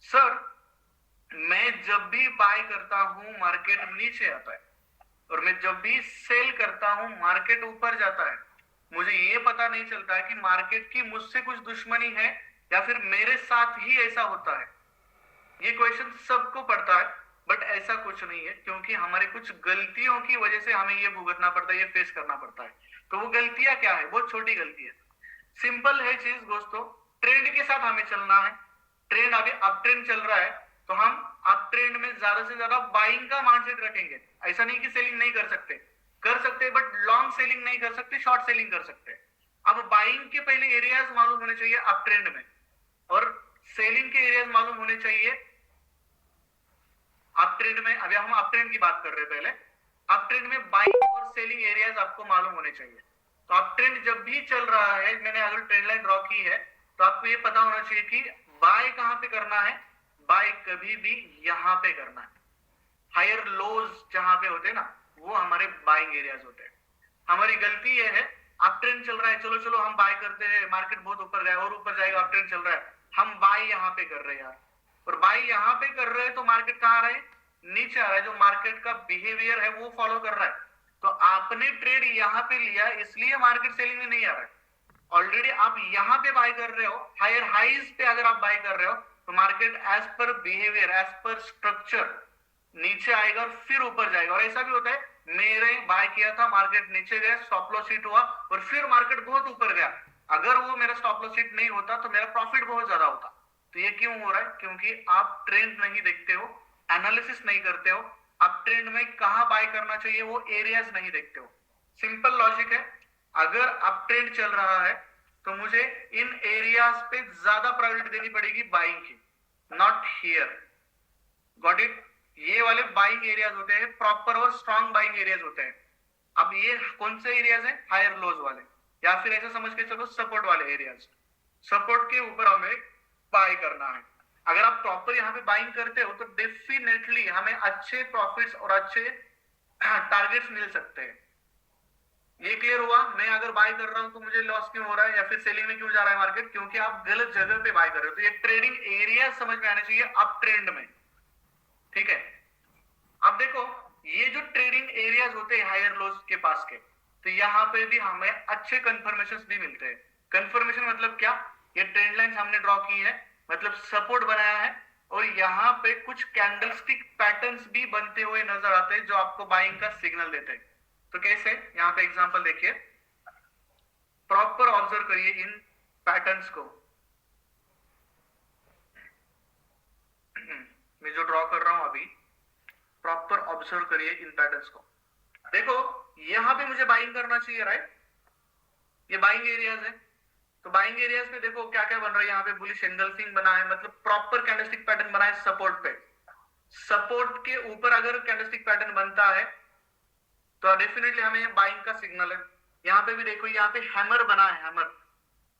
सर मैं जब भी बाय करता हूं मार्केट नीचे आता है, और मैं जब भी सेल करता हूं मार्केट ऊपर जाता है। मुझे ये पता नहीं चलता है कि मार्केट की मुझसे कुछ दुश्मनी है या फिर मेरे साथ ही ऐसा होता है। ये क्वेश्चन सबको पड़ता है, बट ऐसा कुछ नहीं है, क्योंकि हमारे कुछ गलतियों की वजह से हमें ये भुगतना पड़ता है, ये फेस करना पड़ता है। तो वो गलतियां क्या है? बहुत छोटी गलती है, सिंपल है चीज दोस्तों, ट्रेंड के साथ हमें चलना है। ट्रेंड अभी अप ट्रेंड चल रहा है, तो हम अप ट्रेंड में ज्यादा से ज्यादा बाइंग का माइंडसेट रखेंगे। ऐसा नहीं कि सेलिंग नहीं कर सकते बट लॉन्ग सेलिंग नहीं कर सकते, शॉर्ट सेलिंग कर सकते हैं। अब बाइंग के पहले एरियाज मालूम होने चाहिए अप ट्रेंड में, और सेलिंग के एरियाज मालूम होने चाहिए अप ट्रेंड में। अभी हम अप ट्रेंड की बात कर रहे हैं, पहले अप ट्रेंड में बाइंग और सेलिंग एरियाज आपको मालूम होने चाहिए। तो अप ट्रेंड जब भी चल रहा है, मैंने अगर ट्रेंड लाइन ड्रॉ की है, तो आपको ये पता होना चाहिए कि बाय कहां पे करना है। बाय कभी भी यहां पे करना है, हायर लोज जहां पे होते हैं ना, वो हमारे बाइंग एरियाज होते हैं। हमारी गलती ये है, अप ट्रेंड चल रहा है, चलो चलो हम बाय करते हैं, मार्केट बहुत ऊपर गया और ऊपर जाएगा, अप ट्रेंड चल रहा है, हम बाय यहां पे कर रहे हैं यार। और बाय यहां पे कर रहे हैं तो मार्केट कहां आ रहा है? नीचे आ रहा है। जो मार्केट का बिहेवियर है वो फॉलो कर रहा है। तो आपने ट्रेड यहां पे लिया, इसलिए मार्केट सेलिंग में नहीं आ रहा है। ऑलरेडी आप यहां पे बाय कर रहे हो, हायर हाइज पे अगर आप बाय कर रहे हो, तो market as per behaviour, as per structure नीचे आएगा और फिर ऊपर जाएगा। और ऐसा भी होता है, मेरे बाय किया था, मार्केट नीचे गया, स्टॉप लॉस हिट हुआ और फिर मार्केट बहुत ऊपर गया। अगर वो मेरा स्टॉप लॉस हिट नहीं होता तो मेरा प्रॉफिट बहुत ज्यादा होता। तो ये क्यों हो रहा है? क्योंकि आप ट्रेंड नहीं देखते हो, एनालिसिस नहीं करते हो, अप ट्रेंड में कहां बाय करना चाहिए वो एरियाज नहीं देखते हो। सिंपल लॉजिक है, अगर अप ट्रेंड चल रहा है तो मुझे इन एरियाज पे ज्यादा प्रायोरिटी देनी पड़ेगी बाइंग की, नॉट हियर। Got it? ये वाले बाइंग एरियाज होते हैं, प्रॉपर और स्ट्रॉन्ग बाइंग एरियाज होते हैं। अब ये कौन से एरियाज हैं? हायर लोज वाले, या फिर ऐसा समझ के चलो सपोर्ट वाले एरियाज। सपोर्ट के ऊपर हमें बाय करना है। अगर आप प्रॉपर यहाँ पे बाइंग करते हो तो डेफिनेटली हमें अच्छे प्रॉफिट्स और अच्छे टारगेट्स मिल सकते हैं। ये क्लियर हुआ? मैं अगर बाय कर रहा हूं तो मुझे लॉस क्यों हो रहा है या फिर सेलिंग में क्यों जा रहा है मार्केट? क्योंकि आप गलत जगह पे बाय कर रहे हो। तो ये ट्रेडिंग एरिया समझ में आने चाहिए अप ट्रेंड में, ठीक है? अब देखो, ये जो ट्रेडिंग एरियाज होते हैं हायर लोज के पास के, तो यहाँ पे भी हमें अच्छे कंफर्मेशन भी मिलते हैं। कंफर्मेशन मतलब क्या? ये ट्रेंड लाइन हमने ड्रॉ की है, मतलब सपोर्ट बनाया है, और यहाँ पे कुछ कैंडलस्टिक पैटर्न्स भी बनते हुए नजर आते हैं जो आपको बाइंग का सिग्नल देते हैं। तो कैसे? यहाँ पे एग्जांपल देखिए, प्रॉपर ऑब्जर्व करिए इन पैटर्न्स को। मैं जो ड्रॉ कर रहा हूं अभी, प्रॉपर ऑब्जर्व करिए इन पैटर्न्स को। देखो यहां पे मुझे बाइंग करना चाहिए, राइट? ये बाइंग एरियाज है। तो बाइंग एरियाज में देखो क्या क्या बन रहा है, यहाँ पे बुलिश एंगल्फिंग बना है, मतलब प्रॉपर कैंडलस्टिक पैटर्न बना है सपोर्ट पे। सपोर्ट के ऊपर अगर कैंडलस्टिक पैटर्न बनता है तो डेफिनेटली हमें बाइंग का सिग्नल है। यहाँ पे भी देखो, यहाँ पे हैमर बना है, हैमर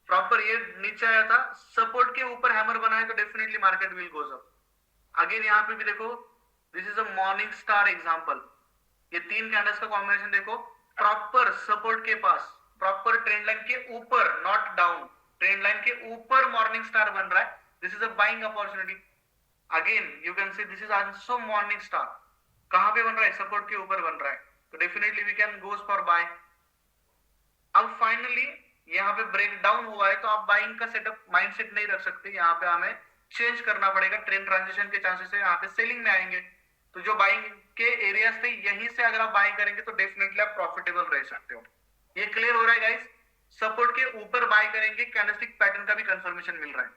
प्रॉपर, ये नीचे आया था, सपोर्ट के ऊपर हैमर बना है, तो definitely market will goes up. Again यहाँ पे भी देखो, this is a morning star example. ये तीन कैंडल्स का कॉम्बिनेशन देखो, प्रॉपर सपोर्ट के पास, प्रॉपर ट्रेंड लाइन के ऊपर, नॉट डाउन, ट्रेंड लाइन के ऊपर मॉर्निंग स्टार बन रहा है। This is a buying opportunity. Again you can see this is also morning star. कहां पे बन रहा है? सपोर्ट के ऊपर बन रहा है, तो definitely we can goes for buy. अब फाइनली यहाँ पे ब्रेक डाउन हुआ है, तो आप बाइंग का सेटअप माइंडसेट नहीं रख सकते, यहाँ पे हमें चेंज करना पड़ेगा। ट्रेंड ट्रांजिशन के चांसेस है, यहाँ पे सेलिंग में आएंगे। तो जो बाइंग के एरियाज थे, यहीं से अगर आप बाइंग करेंगे तो डेफिनेटली आप प्रॉफिटेबल रह सकते हो। ये क्लियर हो रहा है गाइस? सपोर्ट के ऊपर बाय करेंगे, कैंडलस्टिक पैटर्न का भी कंफर्मेशन मिल रहा है।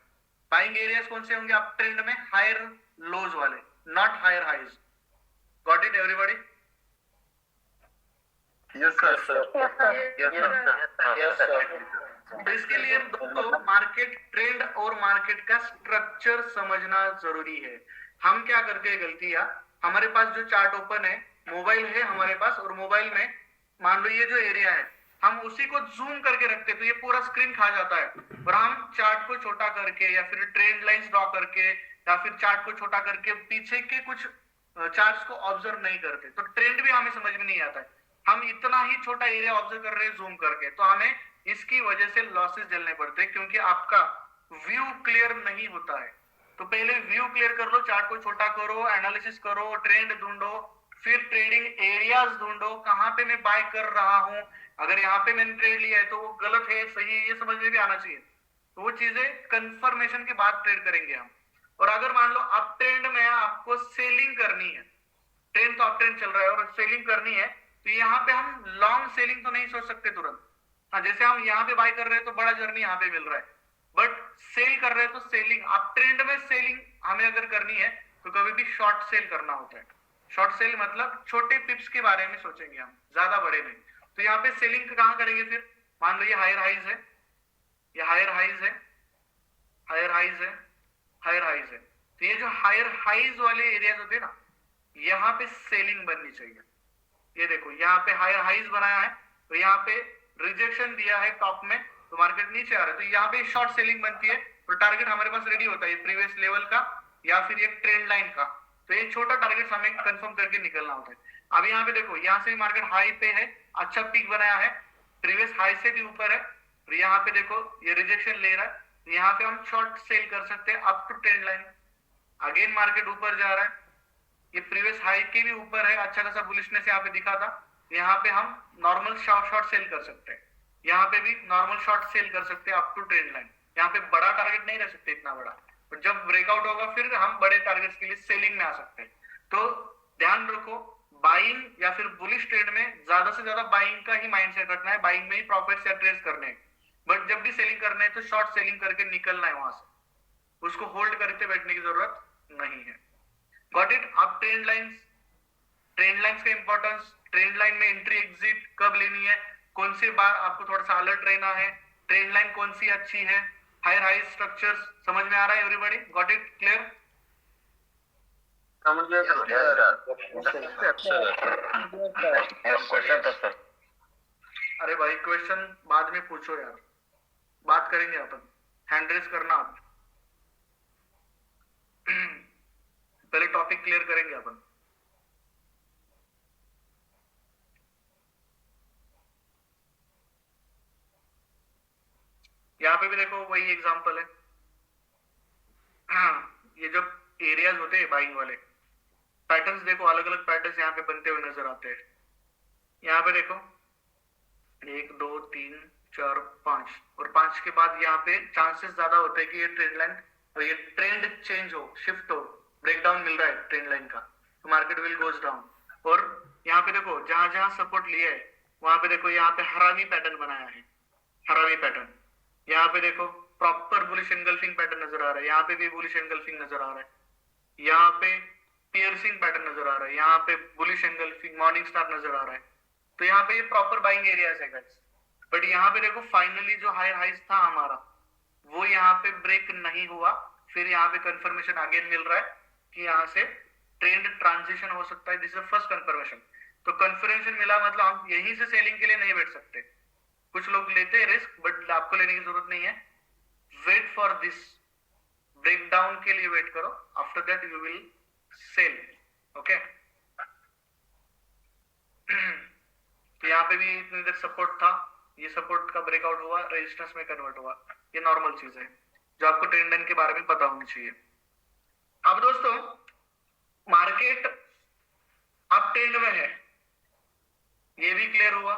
बाइंग एरियाज कौन से होंगे आप ट्रेंड में? हायर लोज वाले, not higher highs. Got it everybody? Yes sir. तो इसके लिए दोस्तों मार्केट ट्रेंड और मार्केट का स्ट्रक्चर समझना जरूरी है। हम क्या करते हैं गलतियां, हमारे पास जो चार्ट ओपन है, मोबाइल है हमारे पास, और मोबाइल में मान लो ये जो एरिया है, हम उसी को जूम करके रखते, तो ये पूरा स्क्रीन खा जाता है, और हम चार्ट को छोटा करके या फिर ट्रेंड लाइंस ड्रॉ करके या फिर चार्ट को छोटा करके पीछे के कुछ चार्ट्स को ऑब्जर्व नहीं करते, तो ट्रेंड भी हमें समझ में नहीं आता है। हम इतना ही छोटा एरिया ऑब्जर्व कर रहे हैं जूम करके, तो हमें इसकी वजह से लॉसेस झेलने पड़ते हैं, क्योंकि आपका व्यू क्लियर नहीं होता है। तो पहले व्यू क्लियर कर लो, चार्ट को छोटा करो, एनालिसिस करो, ट्रेंड ढूंढो, फिर ट्रेडिंग एरियाज ढूंढो, कहां पे मैं बाय कर रहा हूं, अगर यहाँ पे मैंने ट्रेड लिया है तो वो गलत है सही है, ये समझ में भी आना चाहिए। तो वो चीजें कंफर्मेशन के बाद ट्रेड करेंगे हम। और अगर मान लो अप ट्रेंड में आपको सेलिंग करनी है, ट्रेंड तो अप ट्रेंड चल रहा है और सेलिंग करनी है, तो यहाँ पे हम लॉन्ग सेलिंग तो नहीं सोच सकते तुरंत। हाँ, जैसे हम यहाँ पे बाय कर रहे हैं तो बड़ा जर्नी यहाँ पे मिल रहा है, बट सेल कर रहे हैं तो सेलिंग, अप ट्रेंड में सेलिंग हमें अगर करनी है तो कभी भी शॉर्ट सेल करना होता है। शॉर्ट सेल मतलब छोटे पिप्स के बारे में सोचेंगे हम, ज्यादा बड़े नहीं। तो यहाँ पे सेलिंग कहाँ करेंगे फिर? मान लो ये हायर हाइज है, ये हायर हाइज है, हायर हाइज है, हायर हाइज है, तो ये जो हायर हाइज वाले एरियाज होते हैं ना, यहाँ पे सेलिंग बननी चाहिए। ये देखो यहाँ पे हायर हाइज बनाया है, तो यहाँ पे रिजेक्शन दिया है टॉप में, तो मार्केट नीचे आ रहा है, तो यहाँ पे शॉर्ट सेलिंग बनती है, तो टारगेट हमारे पास रेडी होता है प्रीवियस लेवल का या फिर एक ट्रेंड लाइन का। तो ये छोटा टारगेट हमें कंफर्म करके निकलना होता है। अब यहाँ पे देखो, यहाँ से मार्केट हाई पे है, अच्छा पीक बनाया है, प्रीवियस हाई से भी ऊपर है, तो यहाँ पे देखो ये रिजेक्शन ले रहा है, यहाँ पे हम शॉर्ट सेल कर सकते हैं up to trend line. Again market ऊपर जा रहा है, ये प्रीवियस हाई के भी ऊपर है, अच्छा खासा बुलिशनेस यहाँ पे दिखा था, यहाँ पे हम नॉर्मल शॉर्ट सेल कर सकते हैं, यहाँ पे भी नॉर्मल शॉर्ट सेल कर सकते हैं अप टू ट्रेंड लाइन। यहाँ पे बड़ा टारगेट नहीं रह सकते इतना बड़ा, पर जब ब्रेकआउट होगा फिर हम बड़े टारगेट्स के लिए सेलिंग में आ सकते हैं। तो ध्यान रखो, बाइंग या फिर बुलिश ट्रेड में ज्यादा से ज्यादा बाइंग का ही माइंडसेट रखना है, बाइंग में ही प्रॉफिट्स या ट्रेड्स करने हैं, बट जब भी सेलिंग करना है तो शॉर्ट सेलिंग करके निकलना है वहां से, उसको होल्ड करते बैठने की जरूरत नहीं है। Got it? अब ट्रेंड लाइंस का इंपॉर्टेंस, ट्रेंड लाइन में एंट्री एग्जिट कब लेनी है, कौन सी बार आपको थोड़ा सा अलर्ट रहना है, ट्रेंड लाइन कौन सी अच्छी है, हायर हाई स्ट्रक्चर्स, समझ में आ रहा है एवरीबॉडी? Got it? क्लियर? समझ गया सर। अरे भाई क्वेश्चन बाद में पूछो यार, बात करेंगे अपन, हैंड रेज करना आप। पहले टॉपिक क्लियर करेंगे अपन। यहाँ पे भी देखो वही एग्जांपल है। हाँ, ये जो एरियाज होते हैं बाइंग वाले, पैटर्न्स देखो, अलग अलग पैटर्न्स यहाँ पे बनते हुए नजर आते हैं। यहाँ पे देखो 1 2 3 4 5, और 5 के बाद यहाँ पे चांसेस ज्यादा होते हैं कि ये ट्रेंड लाइन और ये ट्रेंड चेंज हो, शिफ्ट हो, ब्रेकडाउन मिल रहा है ट्रेंड लाइन का, तो मार्केट विल गोज डाउन। और यहाँ पे देखो जहां जहां सपोर्ट लिया है वहां पे देखो यहाँ पे हरामी पैटर्न बनाया है, हरामी पैटर्न। यहाँ पे देखो प्रॉपर बुलिश एंगल्फिंग पैटर्न नजर आ रहा है, यहाँ पे भी बुलिश एंगल्फिंग नजर आ रहा है। यहाँ पे पियर्सिंग पैटर्न नजर आ रहा है, यहाँ पे बुलिश एंगल्फिंग मॉर्निंग स्टार नजर आ रहा है, तो यहाँ पे ये प्रॉपर बाइंग एरियाज है गाइस। बट यहाँ पे देखो फाइनली जो हायर हाइज था हमारा वो यहाँ पे ब्रेक नहीं हुआ, फिर यहाँ पे कंफर्मेशन अगेन मिल रहा है कि यहाँ से ट्रेंड ट्रांजिशन हो सकता है। This is first confirmation. तो कंफर्मेशन मिला मतलब हम यहीं से सेलिंग के लिए नहीं बैठ सकते। कुछ लोग लेते हैं रिस्क, बट आपको लेने की जरूरत नहीं है। वेट फॉर दिस ब्रेकडाउन के लिए वेट करो, after that you will sell. Okay, तो यहाँ पे भी इतनी देर सपोर्ट था, ये सपोर्ट का ब्रेकआउट हुआ, रेजिस्टेंस में कन्वर्ट हुआ, ये नॉर्मल चीज है जो आपको ट्रेंड लाइन के बारे में पता होनी चाहिए। अब दोस्तों मार्केट अप ट्रेंड में है, ये भी क्लियर हुआ,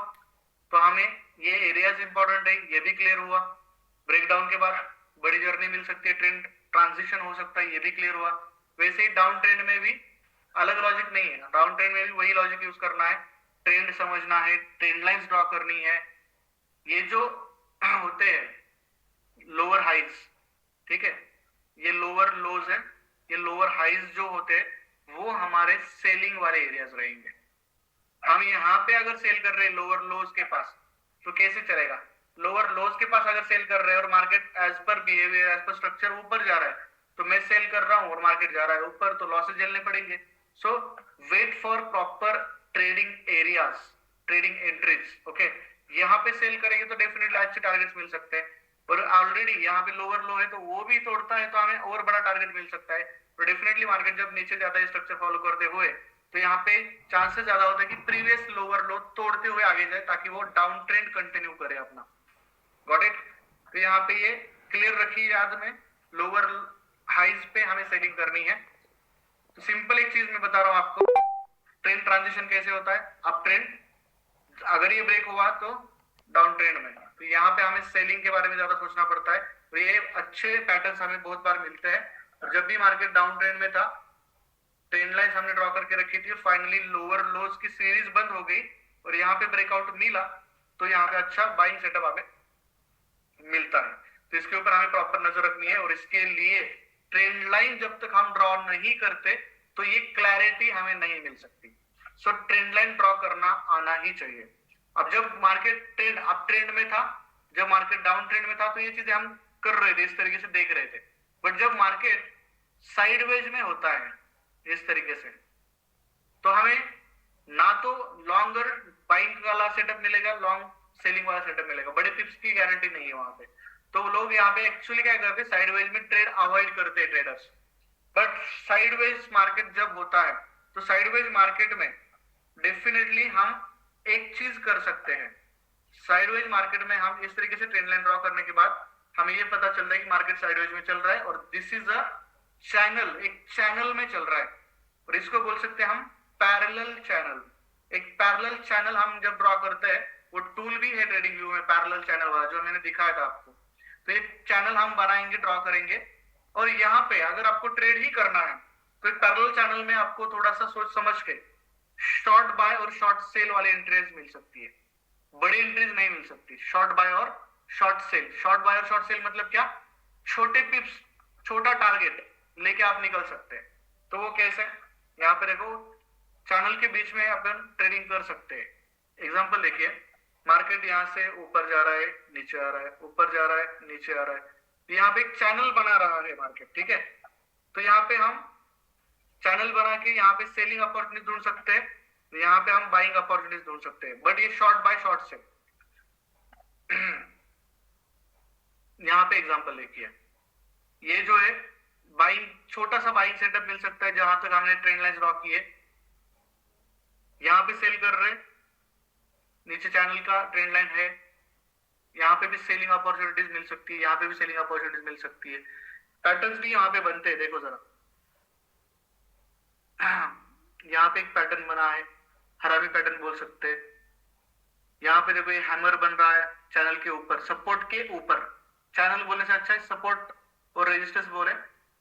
तो हमें ये एरियाज इंपॉर्टेंट है, ये भी क्लियर हुआ। ब्रेकडाउन के बाद बड़ी जर्नी मिल सकती है, ट्रेंड ट्रांजिशन हो सकता है, ये भी क्लियर हुआ। वैसे ही डाउन ट्रेंड में भी अलग लॉजिक नहीं है, डाउन ट्रेंड में भी वही लॉजिक यूज करना है, ट्रेंड समझना है, ट्रेंड लाइंस ड्रॉ करनी है। ये जो होते हैं लोअर हाइज, ठीक है, ये लोअर लोज है, ये लोअर हाइज जो होते हैं वो हमारे सेलिंग वाले एरियाज रहेंगे। हम यहाँ पे अगर सेल कर रहे हैं लोअर लोज के पास, तो कैसे चलेगा? लोअर लोज के पास अगर सेल कर रहे हैं और market as per behaviour as per structure ऊपर जा रहा है, तो मैं सेल कर रहा हूँ और मार्केट जा रहा है ऊपर, तो लॉसेस झेलने पड़ेंगे। So wait for proper trading areas, trading entries. Okay, यहाँ पे सेल करेंगे तो डेफिनेटली अच्छे टारगेट्स मिल सकते हैं, और ऑलरेडी यहाँ पे लोअर लो है तो वो भी तोड़ता है तो हमें और बड़ा टारगेट मिल सकता है। तो डेफिनेटली मार्केट जब नीचे जाता है स्ट्रक्चर फॉलो करते हुए, तो यहाँ पे चांसेस ज्यादा होता है कि प्रीवियस लोअर लो तोड़ते हुए आगे जाए, ताकि वो डाउन ट्रेंड कंटिन्यू करे अपना। Got it? तो यहाँ पे ये क्लियर रखिए याद में, लोअर हाइज पे हमें सेलिंग करनी है। तो सिंपल एक चीज मैं बता रहा हूँ आपको, ट्रेंड ट्रांजिशन कैसे होता है। अप ट्रेंड अगर ये ब्रेक हुआ तो डाउन ट्रेंड में, तो यहाँ पे हमें सेलिंग के बारे में ज्यादा सोचना पड़ता है। तो ये अच्छे पैटर्न्स हमें बहुत बार मिलते हैं। और जब भी मार्केट डाउन ट्रेंड में था, ट्रेंड लाइन हमने ड्रॉ करके रखी थी, फाइनली लोअर लोज की सीरीज बंद हो गई और यहाँ पे ब्रेकआउट मिला, तो यहाँ पे अच्छा बाइंग सेटअप हमें मिलता है। तो इसके ऊपर हमें प्रॉपर नजर रखनी है, और इसके लिए ट्रेंड लाइन जब तक हम ड्रॉ नहीं करते तो ये क्लैरिटी हमें नहीं मिल सकती। सो ट्रेंड लाइन ड्रॉ करना आना ही चाहिए। अब जब मार्केट ट्रेंड अप ट्रेंड में था, जब मार्केट डाउन ट्रेंड में था, तो ये चीजें हम कर रहे थे, इस तरीके से देख रहे थे। बट जब मार्केट साइडवेज में होता है इस तरीके से, तो हमें ना तो लॉन्गर बाइंग वाला सेटअप मिलेगा, लॉन्ग सेलिंग वाला सेटअप मिलेगा, बड़े पिप्स की गारंटी नहीं है वहां पे। तो लोग यहाँ पे एक्चुअली क्या करते हैं, साइडवेज में ट्रेड अवॉइड करते हैं ट्रेडर्स। बट साइडवेज मार्केट जब होता है, तो साइडवेज मार्केट में डेफिनेटली हम एक चीज कर सकते हैं। साइडवेज मार्केट में हम इस तरीके से ट्रेंड लाइन ड्रॉ करने के बाद हमें ये पता चल रहा है कि मार्केट साइडवेज में चल रहा है, और दिस इज अ चैनल, एक चैनल में चल रहा है, और इसको बोल सकते हैं हम पैरेलल चैनल। एक पैरेलल चैनल हम जब ड्रॉ करते हैं, वो टूल भी है ट्रेडिंग व्यू में पैरेलल चैनल वाला, जो मैंने दिखाया था आपको। तो एक चैनल हम बनाएंगे, ड्रॉ करेंगे, और यहाँ पे अगर आपको ट्रेड ही करना है तो एक पैरेलल चैनल में आपको थोड़ा सा सोच समझ के शॉर्ट बाय और शॉर्ट सेल वाली एंट्रीज मिल सकती है, बड़ी एंट्रीज नहीं मिल सकती। शॉर्ट बाय और शॉर्ट सेल, शॉर्ट बाय और शॉर्ट सेल मतलब क्या, छोटे पिप्स, छोटा टारगेट लेके आप निकल सकते हैं। तो वो कैसे, यहाँ पे देखो चैनल के बीच में अपन ट्रेडिंग कर सकते हैं। एग्जांपल देखिए, मार्केट यहाँ से ऊपर जा रहा है, नीचे आ रहा है, ऊपर जा रहा है, नीचे आ रहा है, यहाँ पे एक चैनल बना रहा है मार्केट, ठीक है। तो यहाँ पे हम चैनल बना के यहाँ पे सेलिंग अपॉर्चुनिटी ढूंढ सकते हैं, तो यहाँ पे हम बाइंग अपॉर्चुनिटीज ढूंढ सकते हैं। बट ये शॉर्ट बाय शॉर्ट से यहाँ पे एग्जांपल देखिए, ये जो है बाइंग, छोटा सा बाइंग सेटअप मिल सकता है जहां तक हमने ट्रेंड लाइन ड्रॉ की है। यहाँ पे सेल कर रहे, नीचे चैनल का ट्रेंड लाइन है, यहाँ पे भी सेलिंग अपॉर्चुनिटीज मिल सकती है, यहाँ पे भी सेलिंग अपॉर्चुनिटीज मिल सकती है। पैटर्न्स भी यहाँ पे बनते हैं, देखो जरा, यहाँ पे एक पैटर्न बना है, हरामी पैटर्न बोल सकते हैं। यहाँ पे देखो ये हैमर बन रहा है चैनल के ऊपर, सपोर्ट के ऊपर, चैनल बोलने से अच्छा है सपोर्ट और रेजिस्टेंस बोले,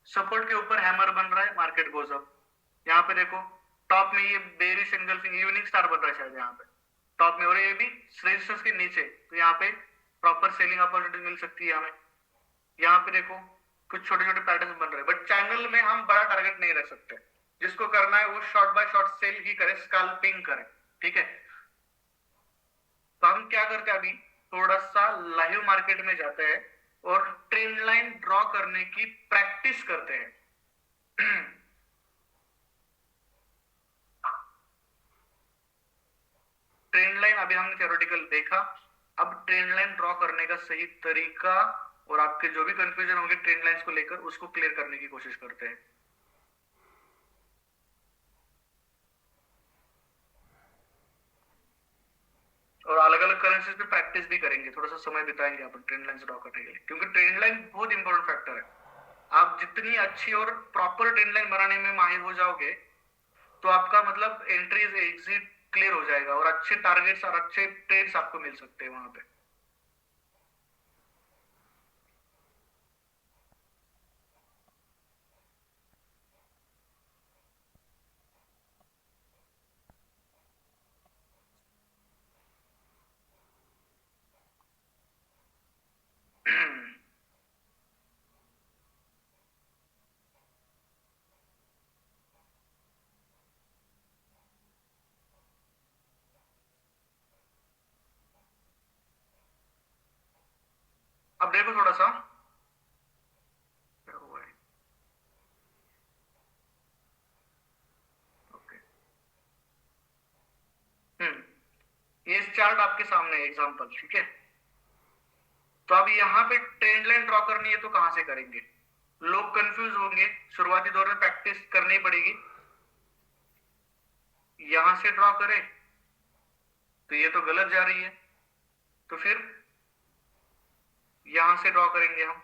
सपोर्ट के ऊपर हैमर बन रहा है, मार्केट गोज अप। यहाँ पे देखो टॉप में ये बेरिश एंगल्फिंग इवनिंग स्टार बन रहा है शायद यहाँ पे टॉप में, और ये भी रेजिस्टेंस के नीचे, तो यहाँ पे प्रॉपर सेलिंग अपॉर्चुनिटी मिल सकती है हमें। यहाँ पे देखो कुछ छोटे छोटे पैटर्न बन रहे हैं, बट चैनल में हम बड़ा टारगेट नहीं रख सकते। जिसको करना है वो शॉर्ट बाय शॉर्ट सेल ही करे, स्कैल्पिंग करे, ठीक है। तो हम क्या करते हैं, अभी थोड़ा सा लाइव मार्केट में जाते हैं और ट्रेंड लाइन ड्रॉ करने की प्रैक्टिस करते हैं। ट्रेंड लाइन अभी हमने थ्योरेटिकल देखा, अब ट्रेंड लाइन ड्रॉ करने का सही तरीका और आपके जो भी कंफ्यूजन होंगे ट्रेंड लाइंस को लेकर, उसको क्लियर करने की कोशिश करते हैं। और अलग अलग करेंसीज पे प्रैक्टिस भी करेंगे, थोड़ा सा समय बिताएंगे अपन ट्रेंड लाइन ड्रॉ करने के लिए, क्योंकि ट्रेंड लाइन बहुत इंपॉर्टेंट फैक्टर है। आप जितनी अच्छी और प्रॉपर ट्रेंड लाइन बनाने में माहिर हो जाओगे तो आपका मतलब एंट्रीज एग्जिट क्लियर हो जाएगा और अच्छे टारगेट्स और अच्छे ट्रेड्स आपको मिल सकते हैं वहां पे। अब देखो थोड़ा सा क्या हुआ है। ओके, ये चार्ट आपके सामने है, एग्जांपल, ठीक है। तो अब यहाँ पे ट्रेंड लाइन ड्रॉ करनी है तो कहां से करेंगे? लोग कंफ्यूज होंगे, शुरुआती दौर में प्रैक्टिस करनी पड़ेगी। यहां से ड्रॉ करें तो ये तो गलत जा रही है, तो फिर यहां से ड्रॉ करेंगे हम।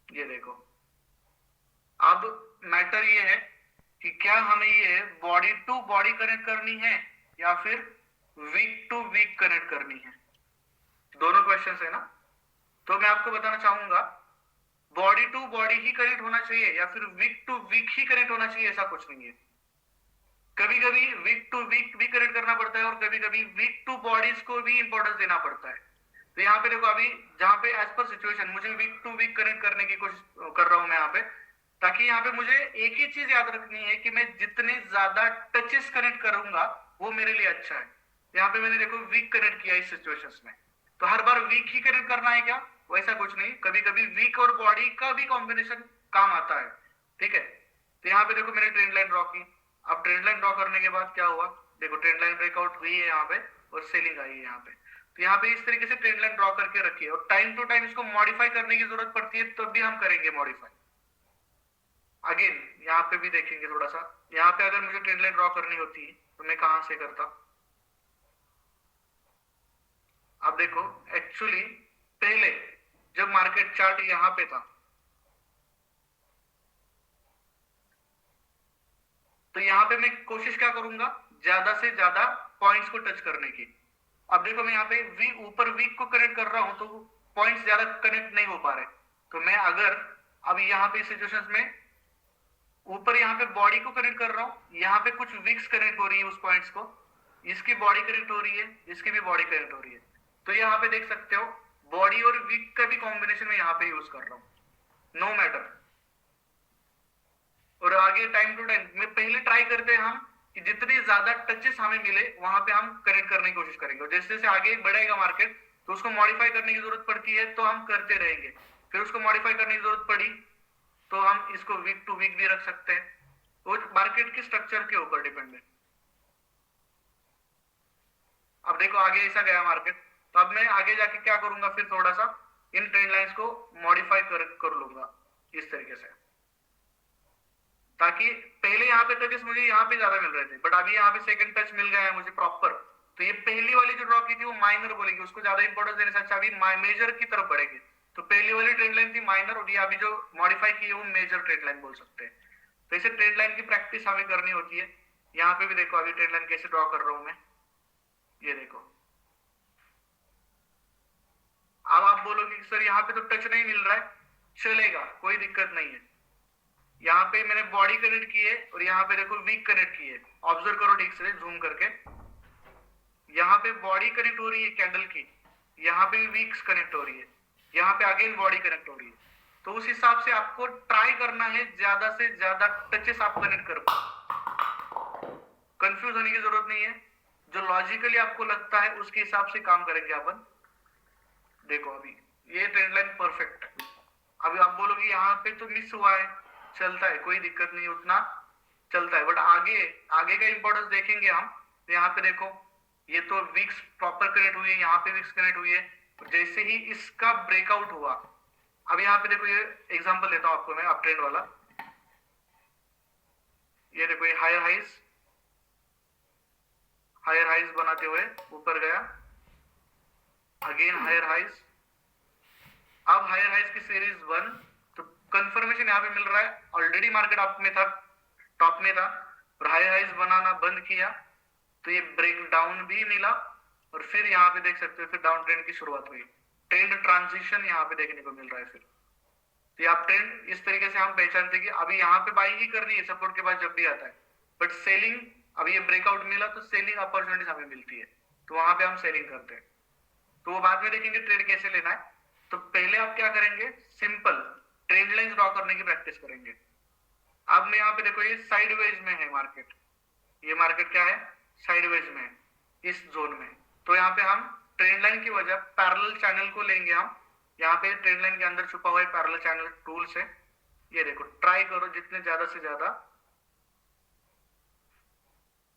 ये देखो, अब मैटर ये है कि क्या हमें ये बॉडी टू बॉडी कनेक्ट करनी है या फिर वीक टू वीक कनेक्ट करनी है। दोनों क्वेश्चंस है ना। तो मैं आपको बताना चाहूंगा बॉडी टू बॉडी ही कनेक्ट होना चाहिए या फिर वीक टू वीक ही कनेक्ट होना चाहिए, ऐसा कुछ नहीं है। कभी कभी वीक टू वीक भी कनेक्ट करना पड़ता है और कभी कभी वीक टू बॉडीज को भी इंपॉर्टेंस देना पड़ता है। तो यहाँ पे देखो, अभी जहां पे एज पर सिचुएशन मुझे वीक टू वीक कनेक्ट करने की कोशिश कर रहा हूं मैं यहाँ पे, ताकि यहाँ पे मुझे एक ही चीज याद रखनी है कि मैं जितने ज्यादा टचेस कनेक्ट करूंगा वो मेरे लिए अच्छा है। यहाँ पे मैंने देखो वीक कनेक्ट किया इस सिचुएशंस में, तो हर बार वीक ही कनेक्ट करना है क्या? वैसा कुछ नहीं, कभी कभी वीक और बॉडी का भी कॉम्बिनेशन काम आता है, ठीक है। तो यहाँ पे देखो मैंने ट्रेंड लाइन ड्रॉ की। अब ट्रेंड लाइन ड्रॉ करने के बाद क्या हुआ, देखो ट्रेंड लाइन ब्रेकआउट हुई है यहाँ पे और सेलिंग आई है यहाँ पे। तो यहाँ पे इस तरीके से ट्रेंड लाइन ड्रॉ करके रखिए और टाइम टू टाइम इसको मॉडिफाई करने की जरूरत पड़ती है तब भी हम करेंगे मॉडिफाई। अगेन यहाँ पे भी देखेंगे थोड़ा सा, यहाँ पे अगर मुझे ट्रेंड लाइन ड्रॉ करनी होती तो मैं कहां से करता। अब देखो एक्चुअली पहले जब मार्केट चार्ट यहां पे था तो यहां पे मैं कोशिश क्या करूंगा, ज्यादा से ज्यादा पॉइंट्स को टच करने की। अब देखो मैं यहाँ पे ऊपर वीक को कनेक्ट कर रहा हूं तो पॉइंट्स ज्यादा कनेक्ट नहीं हो पा रहे। तो मैं अगर अब यहाँ पे सिचुएशंस में ऊपर यहाँ पे बॉडी को कनेक्ट कर रहा हूं, यहाँ पे कुछ वीक्स कनेक्ट हो रही है उस पॉइंट्स को, इसकी बॉडी कनेक्ट हो रही है, इसकी भी बॉडी कनेक्ट हो रही है। तो यहाँ पे देख सकते हो बॉडी और वीक का भी कॉम्बिनेशन में यहाँ पे यूज कर रहा हूँ, नो मैटर। और आगे टाइम टू टाइम में पहले ट्राई करते हैं हम कि जितनी ज्यादा टचेस हमें मिले वहां पे हम कनेक्ट करने की कोशिश करेंगे। और जैसे जैसे आगे बढ़ेगा मार्केट तो उसको मॉडिफाई करने की जरूरत पड़ती है तो हम करते रहेंगे। फिर उसको मॉडिफाई करने की जरूरत पड़ी तो हम इसको वीक टू वीक भी रख सकते हैं, वो मार्केट के स्ट्रक्चर के ऊपर डिपेंड है। अब देखो आगे ऐसा गया मार्केट, तो अब मैं आगे जाके क्या करूंगा, फिर थोड़ा सा इन ट्रेंड लाइंस को मॉडिफाई कर लूंगा इस तरीके से, ताकि पहले यहाँ पे टचेस मुझे यहाँ पे ज्यादा मिल रहे थे बट अभी यहाँ पे सेकंड टच मिल गया है मुझे प्रॉपर। तो ये पहली वाली जो ड्रॉ की थी वो माइनर बोलेगी, उसको ज्यादा इंपॉर्टेंस देने से अच्छा अभी मेजर की तरफ बढ़ेगी। तो पहली वाली ट्रेंड लाइन थी माइनर और ये अभी जो मॉडिफाई की है वो मेजर ट्रेंड लाइन बोल सकते हैं। तो इसे ट्रेंड लाइन की प्रैक्टिस हमें करनी होती है। यहाँ पे भी देखो अभी ट्रेंड लाइन कैसे ड्रॉ कर रहा हूं मैं, ये देखो। अब आप बोलोगे सर यहाँ पे तो टच नहीं मिल रहा है, चलेगा कोई दिक्कत नहीं है। यहाँ पे मैंने बॉडी कनेक्ट की है और यहाँ पे देखो वीक कनेक्ट की है, ऑब्जर्व करो ठीक से जूम करके। यहाँ पे बॉडी कनेक्ट हो रही है कैंडल की, यहाँ पे वीक्स कनेक्ट हो रही है। यहाँ पे अगेन बॉडी कनेक्ट हो रही है। तो उस हिसाब से आपको ट्राई करना है ज्यादा से ज्यादा टचेस आप कनेक्ट कर पाओ। कंफ्यूज होने की जरूरत नहीं है, जो लॉजिकली आपको लगता है उसके हिसाब से काम करेंगे अपन। देखो अभी ये ट्रेंड लाइन परफेक्ट है। अभी आप बोलोगे यहाँ पे तो मिस हुआ है, चलता है, कोई दिक्कत नहीं, उतना चलता है, बट आगे आगे का इंपॉर्टेंस देखेंगे हम। तो यहाँ पे देखो ये तो विक्स प्रॉपर कनेक्ट हुई है, यहाँ पे विक्स कनेक्ट हुई है। तो जैसे ही इसका ब्रेकआउट हुआ, अब यहाँ पे देखो, ये एग्जांपल लेता हूं आपको मैं अप ट्रेंड वाला। ये देखो ये हायर हाइज बनाते हुए ऊपर गया, अगेन हायर हाइज, अब हायर हाइज की सीरीज 1। तो कंफर्मेशन यहाँ पे मिल रहा है, ऑलरेडी मार्केट अप में था, टॉप में था, और हायर हाइज बनाना बंद किया, तो ये ब्रेक डाउन भी मिला, और फिर यहाँ पे देख सकते हो फिर डाउन ट्रेंड की शुरुआत हुई। ट्रेंड ट्रांजिशन यहाँ पे देखने को मिल रहा है। फिर तो आप ट्रेंड इस तरीके से हम पहचानते हैं कि अभी यहाँ पे बाइंग ही करनी है सपोर्ट के बाद जब भी आता है, बट सेलिंग, अभी ये ब्रेकआउट मिला तो सेलिंग अपॉर्चुनिटीज हमें मिलती है, तो वहां पे हम सेलिंग करते हैं। तो वो बाद में देखेंगे ट्रेड कैसे लेना है। तो पहले आप क्या करेंगे, सिंपल ट्रेंड लाइन ड्रॉ करने की प्रैक्टिस करेंगे। अब मैं यहाँ पे देखो ये साइडवेज में है मार्केट, ये मार्केट क्या है, साइडवेज में है इस जोन में। तो यहाँ पे हम ट्रेंड लाइन की वजह पैरेलल चैनल को लेंगे हम। यहाँ पे ट्रेंड लाइन के अंदर छुपा हुआ है पैरेलल चैनल टूल से, ये देखो ट्राई करो जितने ज्यादा से ज्यादा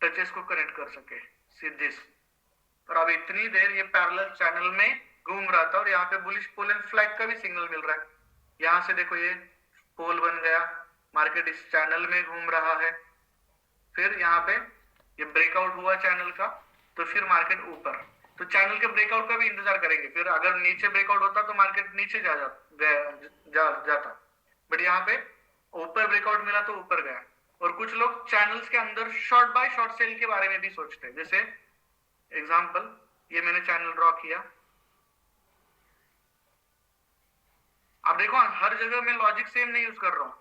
टचेस को कनेक्ट कर सके सीधे। और अब इतनी देर ये पैरेलल चैनल में घूम रहा था, और यहाँ पे बुलिश पोल एंड फ्लैग का भी सिग्नल मिल रहा है। यहाँ से देखो ये पोल बन गया, मार्केट इस चैनल में घूम रहा है, फिर यहाँ पे ये ब्रेकआउट हुआ चैनल का, तो फिर मार्केट ऊपर। तो चैनल के ब्रेकआउट का भी इंतजार करेंगे, फिर अगर नीचे ब्रेकआउट होता तो मार्केट नीचे जाता, बट यहाँ पे ऊपर ब्रेकआउट मिला तो ऊपर गया। और कुछ लोग चैनल्स के अंदर शॉर्ट बाय शॉर्ट सेल के बारे में भी सोचते हैं। जैसे एग्जांपल, ये मैंने चैनल ड्रॉ किया, अब देखो हर जगह मैं लॉजिक सेम नहीं यूज कर रहा हूं।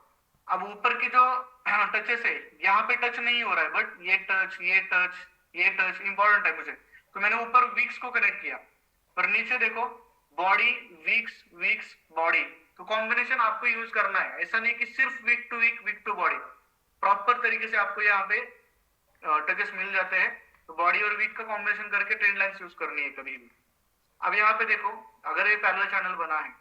अब ऊपर की जो टचेस है यहाँ पे टच नहीं हो रहा है, बट ये टच, ये टच, ये टच इंपॉर्टेंट है मुझे, तो मैंने ऊपर वीक्स को कनेक्ट किया, और नीचे देखो बॉडी वीक्स वीक्स बॉडी। तो कॉम्बिनेशन आपको यूज करना है, ऐसा नहीं कि सिर्फ वीक टू बॉडी, प्रॉपर तरीके से आपको यहाँ पे टचेस मिल जाते हैं। तो बॉडी और वीक का कॉम्बिनेशन करके ट्रेंड लाइंस यूज करनी है कभी भी। अब यहाँ पे देखो, अगर ये पैरेलल चैनल बना है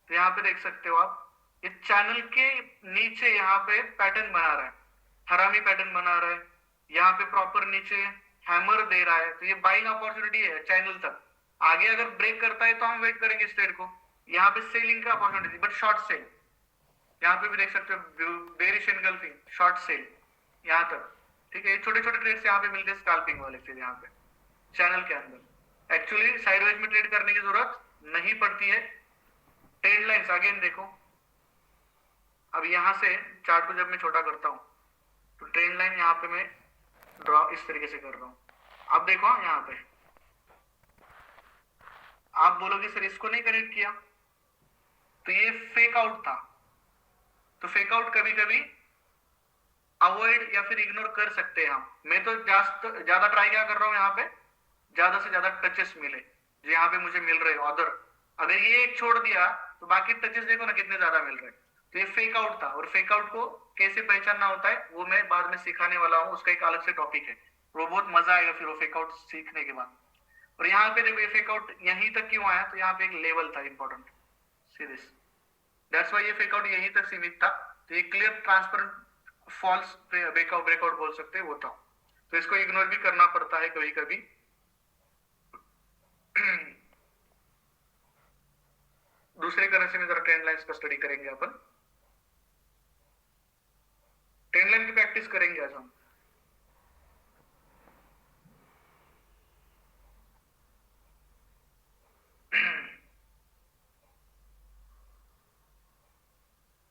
तो यहाँ पे देख सकते हो आप, ये चैनल के नीचे यहाँ पे पैटर्न बना रहा है, हरामी पैटर्न बना रहा है, यहाँ पे प्रॉपर नीचे हैमर दे रहा है, तो ये बाइंग अपॉर्चुनिटी है चैनल तक। आगे अगर ब्रेक करता है तो हम वेट करेंगे इस ट्रेड को। यहाँ पे सेलिंग का अपॉर्चुनिटी, बट शॉर्ट सेल, यहाँ पे भी देख सकते हो बेरिश एनगल्फिंग, शॉर्ट सेल यहाँ तक, ठीक है। छोटे छोटे ट्रेड्स यहाँ पे मिलते हैं स्कैल्पिंग वाले, फिर यहाँ पे चैनल के अंदर एक्चुअली साइडवेज में ट्रेड करने की जरूरत नहीं पड़ती है। ट्रेंड लाइंस अगेन देखो, अब यहाँ से चार्ट को जब मैं छोटा करता हूँ तो ट्रेंड लाइन यहाँ पे मैं ड्रॉ इस तरीके से कर रहा हूँ। अब देखो यहाँ पे आप बोलोगे सर इसको नहीं कनेक्ट किया, तो ये फेक आउट था। तो फेक आउट कभी कभी अवॉइड या फिर इग्नोर कर सकते हैं हम। मैं तो ज्यादा ट्राई क्या कर रहा हूँ, यहाँ पे ज्यादा से ज्यादा टचेस मिले जो यहाँ पे मुझे मिल रहे हैं अदर। अगर ये एक छोड़ दिया तो बाकी टचेस देखो ना कितने ज्यादा मिल रहे हैं। तो ये फेक आउट था, और फेक आउट को कैसे पहचानना होता है वो मैं बाद में सिखाने वाला हूँ, उसका एक अलग से टॉपिक है, वो बहुत मजा आएगा फिर वो फेक आउट सीखने के बाद। और यहाँ पे देखो ये फेक आउट यहीं तक क्यों आया, तो यहाँ पे एक लेवल था इंपॉर्टेंट सीरीज, दैट्स व्हाई ये फेक आउट यहीं तक सीमित था। तो ये क्लियर ट्रांसपेरेंट फॉल्स ब्रेकआउट बोल सकते हैं वो था। तो इसको इग्नोर भी करना पड़ता है कभी कभी। दूसरे करेंसी में जरा ट्रेंड लाइंस का स्टडी करेंगे अपन, ट्रेंड लाइन की प्रैक्टिस करेंगे आज हम।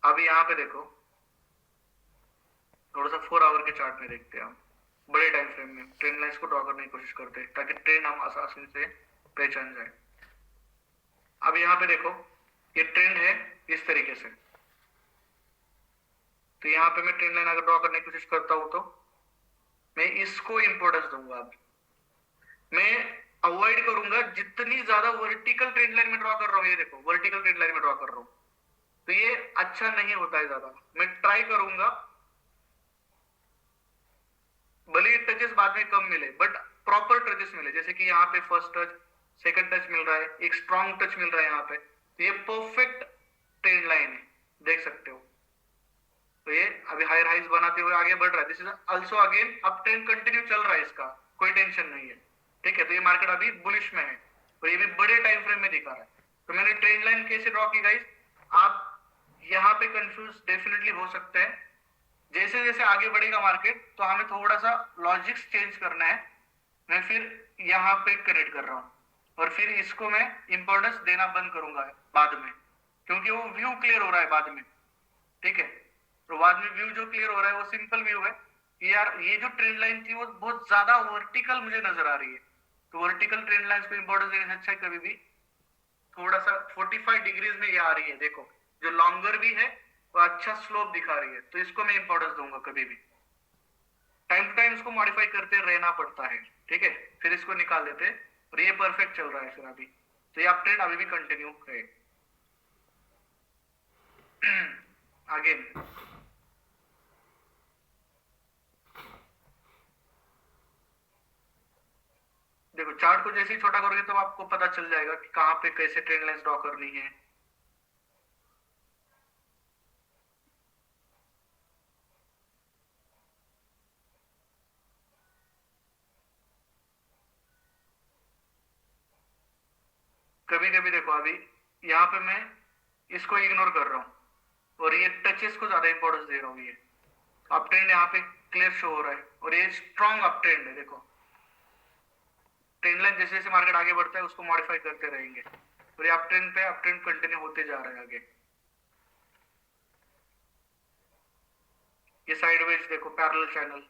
अभी यहाँ पे देखो, थोड़ा सा 4 आवर के चार्ट में देखते हैं हम, बड़े टाइम फ्रेम में ट्रेंड लाइंस को ड्रॉ करने की कोशिश करते हैं ताकि ट्रेंड हम आसानी से पहचान जाए। अब यहाँ पे देखो ये ट्रेंड है इस तरीके से, तो यहाँ पे मैं ट्रेंड लाइन अगर ड्रॉ करने की कोशिश करता हूं तो मैं इसको इंपॉर्टेंस दूंगा। अब मैं अवॉइड करूंगा जितनी ज्यादा वर्टिकल ट्रेंड लाइन में ड्रॉ कर रहा हूँ, ये देखो वर्टिकल ट्रेंड लाइन में ड्रॉ कर रहा हूँ, तो ये अच्छा नहीं होता है ज्यादा। मैं ट्राई करूंगा भले टचेस बाद में कम मिले बट प्रॉपर टचेस मिले, जैसे कि यहाँ पे फर्स्ट टच, सेकंड टच मिल रहा है, एक स्ट्रॉन्ग टच मिल रहा है यहाँ पे, तो ये परफेक्ट ट्रेंड लाइन है, देख सकते हो। तो ये अभी हायर हाइज बनाते हुए आगे बढ़ रहा है। This is also again up trend continue चल रहा है, इसका कोई टेंशन नहीं है, ठीक है। तो ये मार्केट अभी बुलिश में है और ये भी बड़े टाइम फ्रेम में दिखा रहा है। तो मैंने ट्रेंड लाइन कैसे ड्रॉ की गाइस, आप यहाँ पे कंफ्यूज डेफिनेटली हो सकते हैं। जैसे जैसे आगे बढ़ेगा मार्केट तो हमें थोड़ा सा लॉजिक्स चेंज करना है। मैं फिर यहाँ पे कनेक्ट कर रहा हूँ और फिर इसको मैं इंपॉर्टेंस देना बंद करूंगा बाद में, क्योंकि वो व्यू क्लियर हो रहा है बाद में, ठीक है। तो बाद में व्यू जो क्लियर हो रहा है वो सिंपल व्यू है कि यार ये जो ट्रेंड लाइन थी वो बहुत ज्यादा वर्टिकल मुझे नजर आ रही है। तो वर्टिकल ट्रेंड लाइन को इंपॉर्टेंस देने से अच्छा है कभी भी थोड़ा सा 45 डिग्रीज में ये आ रही है, देखो जो लॉन्गर भी है वो अच्छा स्लोप दिखा रही है, तो इसको मैं इंपॉर्टेंस दूंगा कभी भी। टाइम टू टाइम इसको मॉडिफाई करते रहना पड़ता है, ठीक है। फिर इसको निकाल देते हैं और ये परफेक्ट चल रहा है फिर अभी, तो ये अप ट्रेंड अभी भी कंटिन्यू है। आगे देखो चार्ट को जैसे ही छोटा करोगे तो आपको पता चल जाएगा कि कहां पे कैसे ट्रेंड लाइंस ड्रॉ करनी है। कभी कभी देखो अभी यहाँ पे मैं इसको इग्नोर कर रहा हूँ और ये टचेस को ज्यादा इंपॉर्टेंस दे रहा हूँ। ये अप ट्रेंड यहाँ पे क्लियर शो हो रहा है और ये स्ट्रॉन्ग अप ट्रेंड है। देखो ट्रेंड लाइन जैसे जैसे मार्केट आगे बढ़ता है उसको मॉडिफाई करते रहेंगे और ये अप ट्रेंड पे अप ट्रेंड कंटिन्यू होते जा रहा है आगे। ये साइडवेज देखो पैरेलल चैनल,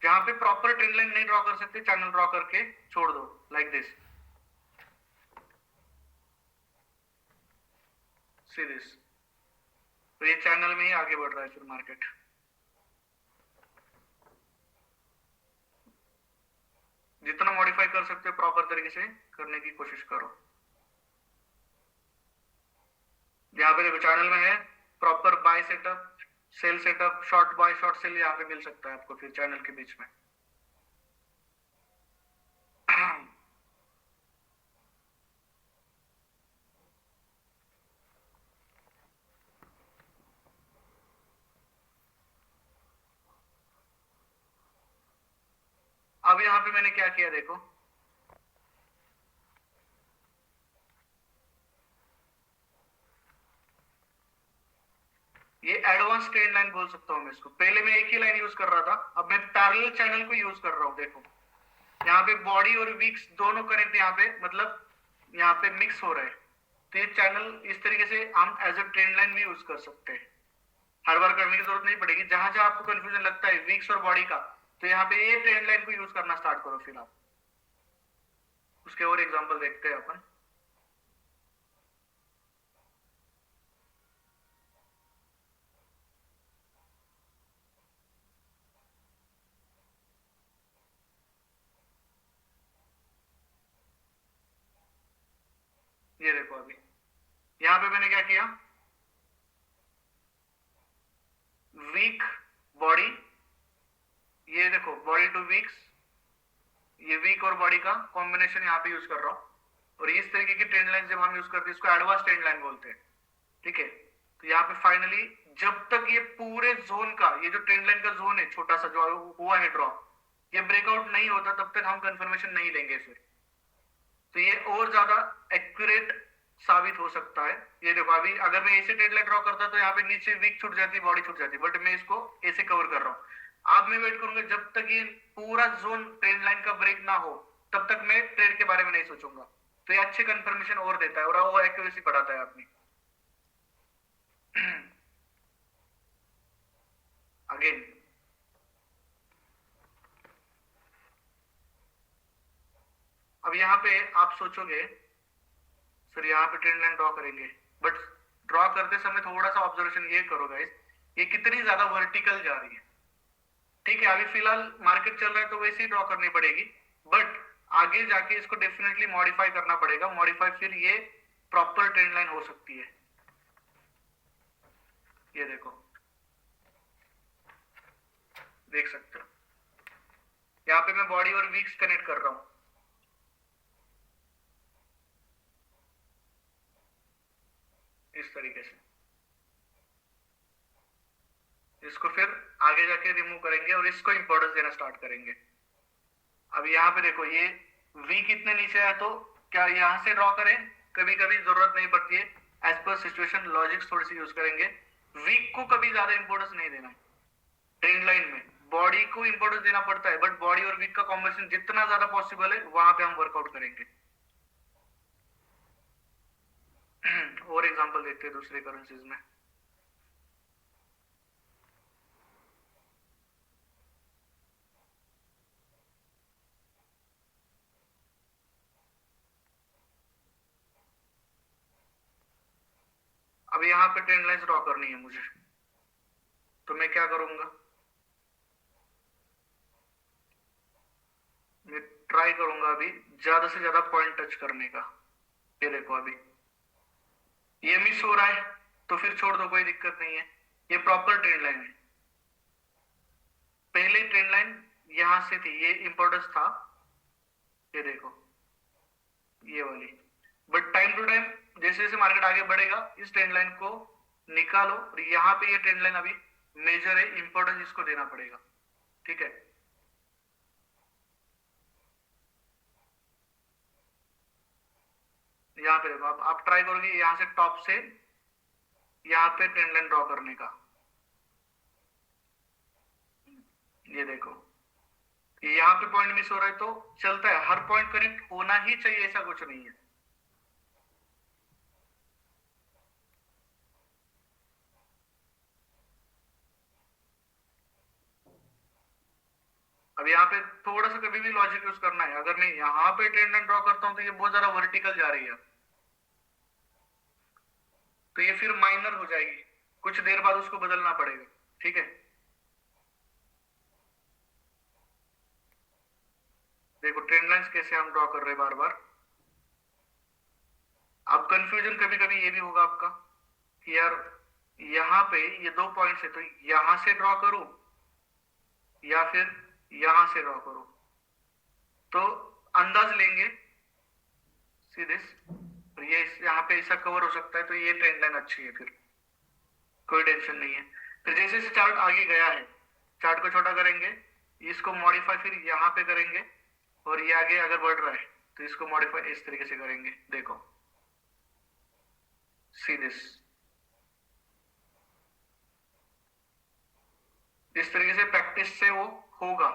जहां पे प्रॉपर ट्रेंड लाइन नहीं ड्रॉ कर सकते चैनल ड्रॉ करके छोड़ दो लाइक दिस, सी दिस। तो ये चैनल में ही आगे बढ़ रहा है फिर मार्केट। जितना मॉडिफाई कर सकते हो प्रॉपर तरीके से करने की कोशिश करो। यहाँ पे देखो चैनल में है proper buy setup, sell setup, short buy short sell यहाँ पे मिल सकता है आपको फिर चैनल के बीच में। अब यहाँ पे मैंने क्या किया देखो, ये एडवांस ट्रेंड लाइन बोल सकता हूं मैं इसको। पहले मैं एक ही लाइन यूज कर रहा था, अब मैं पैरेलल चैनल को यूज कर रहा हूं। देखो यहाँ पे बॉडी और वीक्स दोनों कनेक्ट यहाँ पे मतलब यहाँ पे मिक्स हो रहे हैं, तो ये चैनल इस तरीके से हम एज अ ट्रेंड लाइन भी यूज कर सकते हैं। हर बार करने की जरूरत नहीं पड़ेगी। जहां जहां आपको कंफ्यूजन लगता है वीक्स और बॉडी का, तो यहाँ पे ये ट्रेंड लाइन को यूज करना स्टार्ट करो। फिर आप उसके और एग्जांपल देखते हैं अपन। ये देखो अभी यहाँ पे मैंने क्या किया, वीक बॉडी, ये देखो बॉडी टू वीक्स, ये वीक और बॉडी का कॉम्बिनेशन यहाँ पे यूज कर रहा हूँ। और इस तरीके की ट्रेंड लाइन जब हम यूज करते हैं इसको एडवांस ट्रेंड लाइन बोलते हैं, ठीक है। तो यहाँ पे फाइनली जब तक ये पूरे जोन का, ये जो ट्रेंड लाइन का जोन है छोटा सा जो हुआ है ड्रॉ, ये ब्रेकआउट नहीं होता तब तक हम कंफर्मेशन नहीं लेंगे फिर। तो ये और ज्यादा एक्यूरेट साबित हो सकता है। ये देखो अभी अगर मैं ऐसे ट्रेंड लाइन ड्रॉ करता तो यहाँ पे नीचे वीक छूट जाती, बॉडी छूट जाती, बट मैं इसको ऐसे कवर कर रहा हूँ। अब मैं वेट करूंगा जब तक ये पूरा जोन ट्रेंड लाइन का ब्रेक ना हो, तब तक मैं ट्रेड के बारे में नहीं सोचूंगा। तो ये अच्छे कंफर्मेशन और देता है और वो एक्यूरेसी बढ़ाता है अपनी। अगेन अब यहाँ पे आप सोचोगे सर यहाँ पे ट्रेंड लाइन ड्रॉ करेंगे, बट ड्रॉ करते समय थोड़ा सा ऑब्जर्वेशन ये करो गाइस, ये कितनी ज्यादा वर्टिकल जा रही है। ठीक है अभी फिलहाल मार्केट चल रहा है तो वैसे ही ड्रॉ करनी पड़ेगी, बट आगे जाके इसको डेफिनेटली मॉडिफाई करना पड़ेगा, मॉडिफाई फिर ये प्रॉपर ट्रेंड लाइन हो सकती है। ये देखो, देख सकते हो यहाँ पे मैं बॉडी और वीक्स कनेक्ट कर रहा हूं इस तरीके से। इसको फिर आगे जाके रिमूव करेंगे और इसको इंपॉर्टेंस देना स्टार्ट करेंगे। अब यहाँ पे देखो ये वीक इतने नीचे है तो क्या यहाँ से ड्रॉ करें? कभी कभी जरूरत नहीं पड़ती है, एज पर सिचुएशन लॉजिक्स थोड़ी सी यूज करेंगे। वीक को कभी ज्यादा इंपॉर्टेंस नहीं देना। ट्रेंड लाइन में बॉडी को इंपॉर्टेंस देना पड़ता है, बट बॉडी और वीक का कॉम्बिनेशन जितना ज्यादा पॉसिबल है वहां पे हम वर्कआउट करेंगे। और एग्जांपल देखते हैं दूसरे करेंसीज में। अब यहाँ पे ट्रेंड लाइंस ड्रॉ करनी है मुझे, तो मैं क्या करूंगा? मैं ट्राई करूंगा अभी ज्यादा से ज्यादा पॉइंट टच करने का। ये देखो अभी ये मिस हो रहा है तो फिर छोड़ दो, कोई दिक्कत नहीं है। ये प्रॉपर ट्रेंड लाइन है। पहले ट्रेंड लाइन यहां से थी, ये इंपॉर्टेंस था, ये देखो ये वाली। बट टाइम टू टाइम जैसे जैसे मार्केट आगे बढ़ेगा इस ट्रेंड लाइन को निकालो, और यहाँ पे ये ट्रेंड लाइन अभी मेजर है, इंपॉर्टेंस इसको देना पड़ेगा। ठीक है, यहाँ पे देखो आप ट्राई करोगे यहाँ से टॉप से यहाँ पे ट्रेंड लाइन ड्रॉ करने का। ये देखो यहाँ पे पॉइंट मिस हो रहा है तो चलता है, हर पॉइंट कनेक्ट होना ही चाहिए ऐसा कुछ नहीं है। अब यहाँ पे थोड़ा सा कभी भी लॉजिक यूज करना है। अगर मैं यहाँ पे ट्रेंड लाइन ड्रॉ करता हूं तो ये बहुत ज्यादा वर्टिकल जा रही है, तो ये फिर माइनर हो जाएगी, कुछ देर बाद उसको बदलना पड़ेगा। ठीक है, देखो ट्रेंड लाइंस कैसे हम ड्रॉ कर रहे हैं बार बार। अब कंफ्यूजन कभी कभी ये भी होगा आपका कि यार यहाँ पे ये दो पॉइंट्स है तो यहां से ड्रॉ करूं या फिर यहां से ड्रॉ करूं। तो अंदाज लेंगे सी दिस, ये यहाँ पे ऐसा कवर हो सकता है तो ये ट्रेंड लाइन अच्छी है, फिर कोई टेंशन नहीं है। फिर जैसे जैसे चार्ट आगे गया है, चार्ट को छोटा करेंगे, इसको मॉडिफाई फिर यहाँ पे करेंगे, और ये आगे अगर बढ़ रहा है तो इसको मॉडिफाई इस तरीके से करेंगे। देखो सी दिस, इस तरीके से प्रैक्टिस से वो होगा,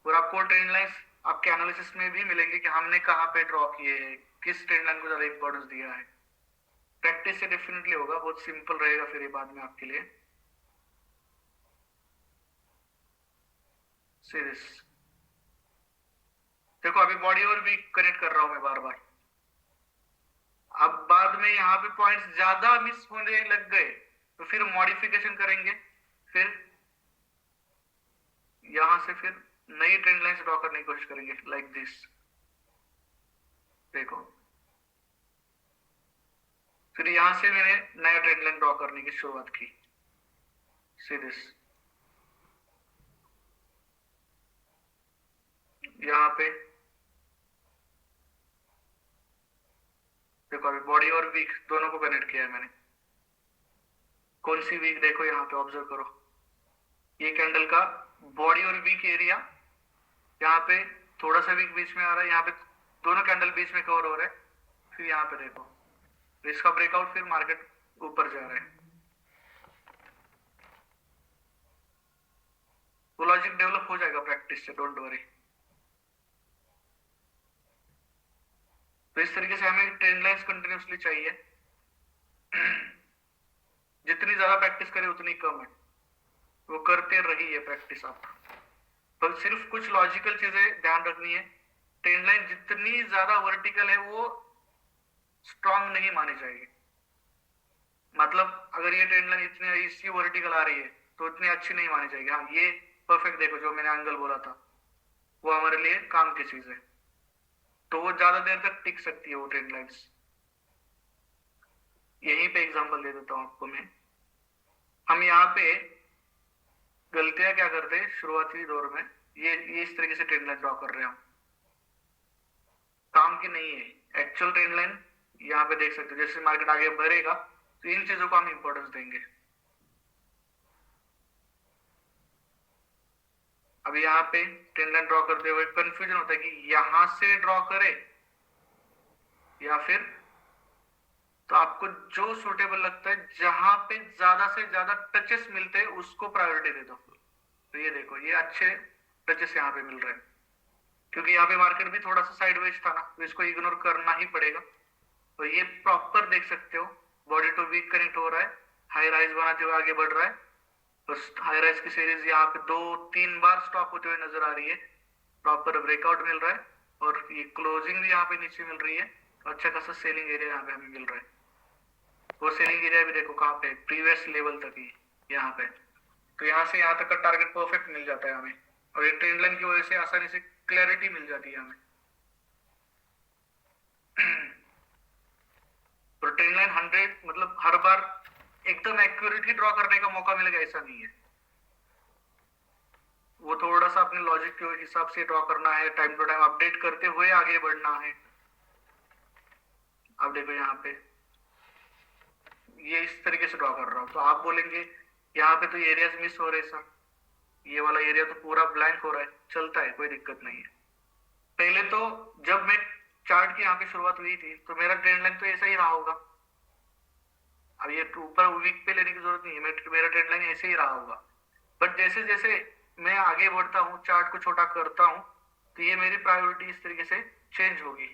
और आपको ट्रेंड लाइंस आपके एनालिसिस में भी मिलेंगे कि हमने कहाँ पे ड्रॉ किए हैं, किस ट्रेंड लाइन को ज्यादा इंपॉर्टेंस दिया है। प्रैक्टिस से डेफिनेटली होगा, बहुत सिंपल रहेगा फिर ये बाद में आपके लिए। सी दिस, देखो अभी बॉडी और भी कनेक्ट कर रहा हूं मैं बार बार। अब बाद में यहाँ पे पॉइंट्स ज्यादा मिस होने लग गए तो फिर मॉडिफिकेशन करेंगे, फिर यहां से फिर नई ट्रेंड लाइन ड्रॉ करने की कोशिश करेंगे लाइक दिस। देखो फिर यहां से मैंने नया ट्रेंड लाइन ड्रॉ करने की शुरुआत की। सी दिस, यहाँ पे देखो अभी बॉडी और वीक दोनों को कनेक्ट किया है मैंने। कौन सी वीक देखो यहाँ पे ऑब्जर्व करो, ये कैंडल का बॉडी और वीक एरिया, यहाँ पे थोड़ा सा वीक बीच में आ रहा है, यहाँ पे दोनों कैंडल बीच में कवर हो रहे हैं। फिर यहाँ पे देखो इसका ब्रेकआउट, फिर मार्केट ऊपर जा रहा है। वो लॉजिक डेवलप हो जाएगा प्रैक्टिस से, डोंट वरी। तो इस तरीके से हमें ट्रेंड लाइंस कंटिन्यूसली चाहिए। जितनी ज्यादा प्रैक्टिस करें उतनी कम है, वो करते रहिए प्रैक्टिस आप। तो सिर्फ कुछ लॉजिकल चीजें ध्यान रखनी है। ट्रेंड लाइन जितनी ज्यादा वर्टिकल है वो स्ट्रांग नहीं मानी जाएगी। मतलब अगर ये ट्रेंड लाइन इतनी इसी वर्टिकल आ रही है तो इतनी अच्छी नहीं मानी जाएगी। हाँ ये परफेक्ट, देखो जो मैंने एंगल बोला था वो हमारे लिए काम की चीज है। तो वो ज्यादा देर तक टिक सकती है वो ट्रेंड लाइंस। यहीं पे एग्जांपल दे देता हूं आपको मैं। हम यहाँ पे गलतियां क्या करते हैं शुरुआती दौर में, ये इस तरीके से ट्रेंड लाइन ड्रॉ कर रहे हैं हम, काम की नहीं है। एक्चुअल ट्रेंड लाइन यहाँ पे देख सकते हो, जैसे मार्केट आगे बढ़ेगा तो इन चीजों को हम इंपॉर्टेंस देंगे। अब यहाँ पे ट्रेंड लाइन ड्रॉ करते हुए कंफ्यूजन होता है कि यहां से ड्रॉ करे या फिर, तो आपको जो सूटेबल लगता है, जहां पे ज्यादा से ज्यादा टचेस मिलते हैं उसको प्रायोरिटी दे दो। तो ये देखो, ये अच्छे टचेस यहाँ पे मिल रहे हैं, क्योंकि यहाँ पे मार्केट भी थोड़ा सा साइडवेज था ना, तो इसको इग्नोर करना ही पड़ेगा। तो ये प्रॉपर देख सकते हो, बॉडी टू वीक कनेक्ट हो रहा है, हाई राइज बनाते हुए आगे बढ़ रहा है। बस हाई राइज की सीरीज यहाँ पे 2-3 बार स्टॉप होते हुए नजर आ रही है, प्रॉपर ब्रेकआउट मिल रहा है, और ये क्लोजिंग भी यहाँ पे नीचे मिल रही है। अच्छा खासा सेलिंग एरिया यहाँ पे हमें मिल रहा है। वो सेलिंग एरिया भी देखो कहाँ पे, प्रीवियस लेवल तक ही यहाँ पे। तो यहाँ से यहाँ तक का टारगेट परफेक्ट मिल जाता है हमें, और ये ट्रेंड लाइन की वजह से आसानी से क्लैरिटी मिल जाती है हमें। तो ट्रेंड लाइन 100 मतलब हर बार एकदम एक्यूरेटली ड्रॉ करने का मौका मिलेगा ऐसा नहीं है, वो थोड़ा सा अपने लॉजिक के हिसाब से ड्रॉ करना है, टाइम टू टाइम अपडेट करते हुए आगे बढ़ना है। अब देखो यहाँ पे ये इस तरीके से ड्रॉ कर रहा हूं, तो आप बोलेंगे यहाँ पे तो एरियाज मिस हो रहे सर, ये वाला एरिया तो पूरा ब्लैंक हो रहा है। चलता है, कोई दिक्कत नहीं है। पहले तो जब मैं चार्ट की यहाँ पे शुरुआत हुई थी तो मेरा ट्रेंड लाइन तो ऐसा ही रहा होगा। अब ये ऊपर वीक पे लेने की जरूरत नहीं है, मेरा ट्रेंड लाइन ऐसे ही रहा होगा। बट जैसे जैसे मैं आगे बढ़ता हूँ, चार्ट को छोटा करता हूँ, तो ये मेरी प्रायोरिटी इस तरीके से चेंज होगी।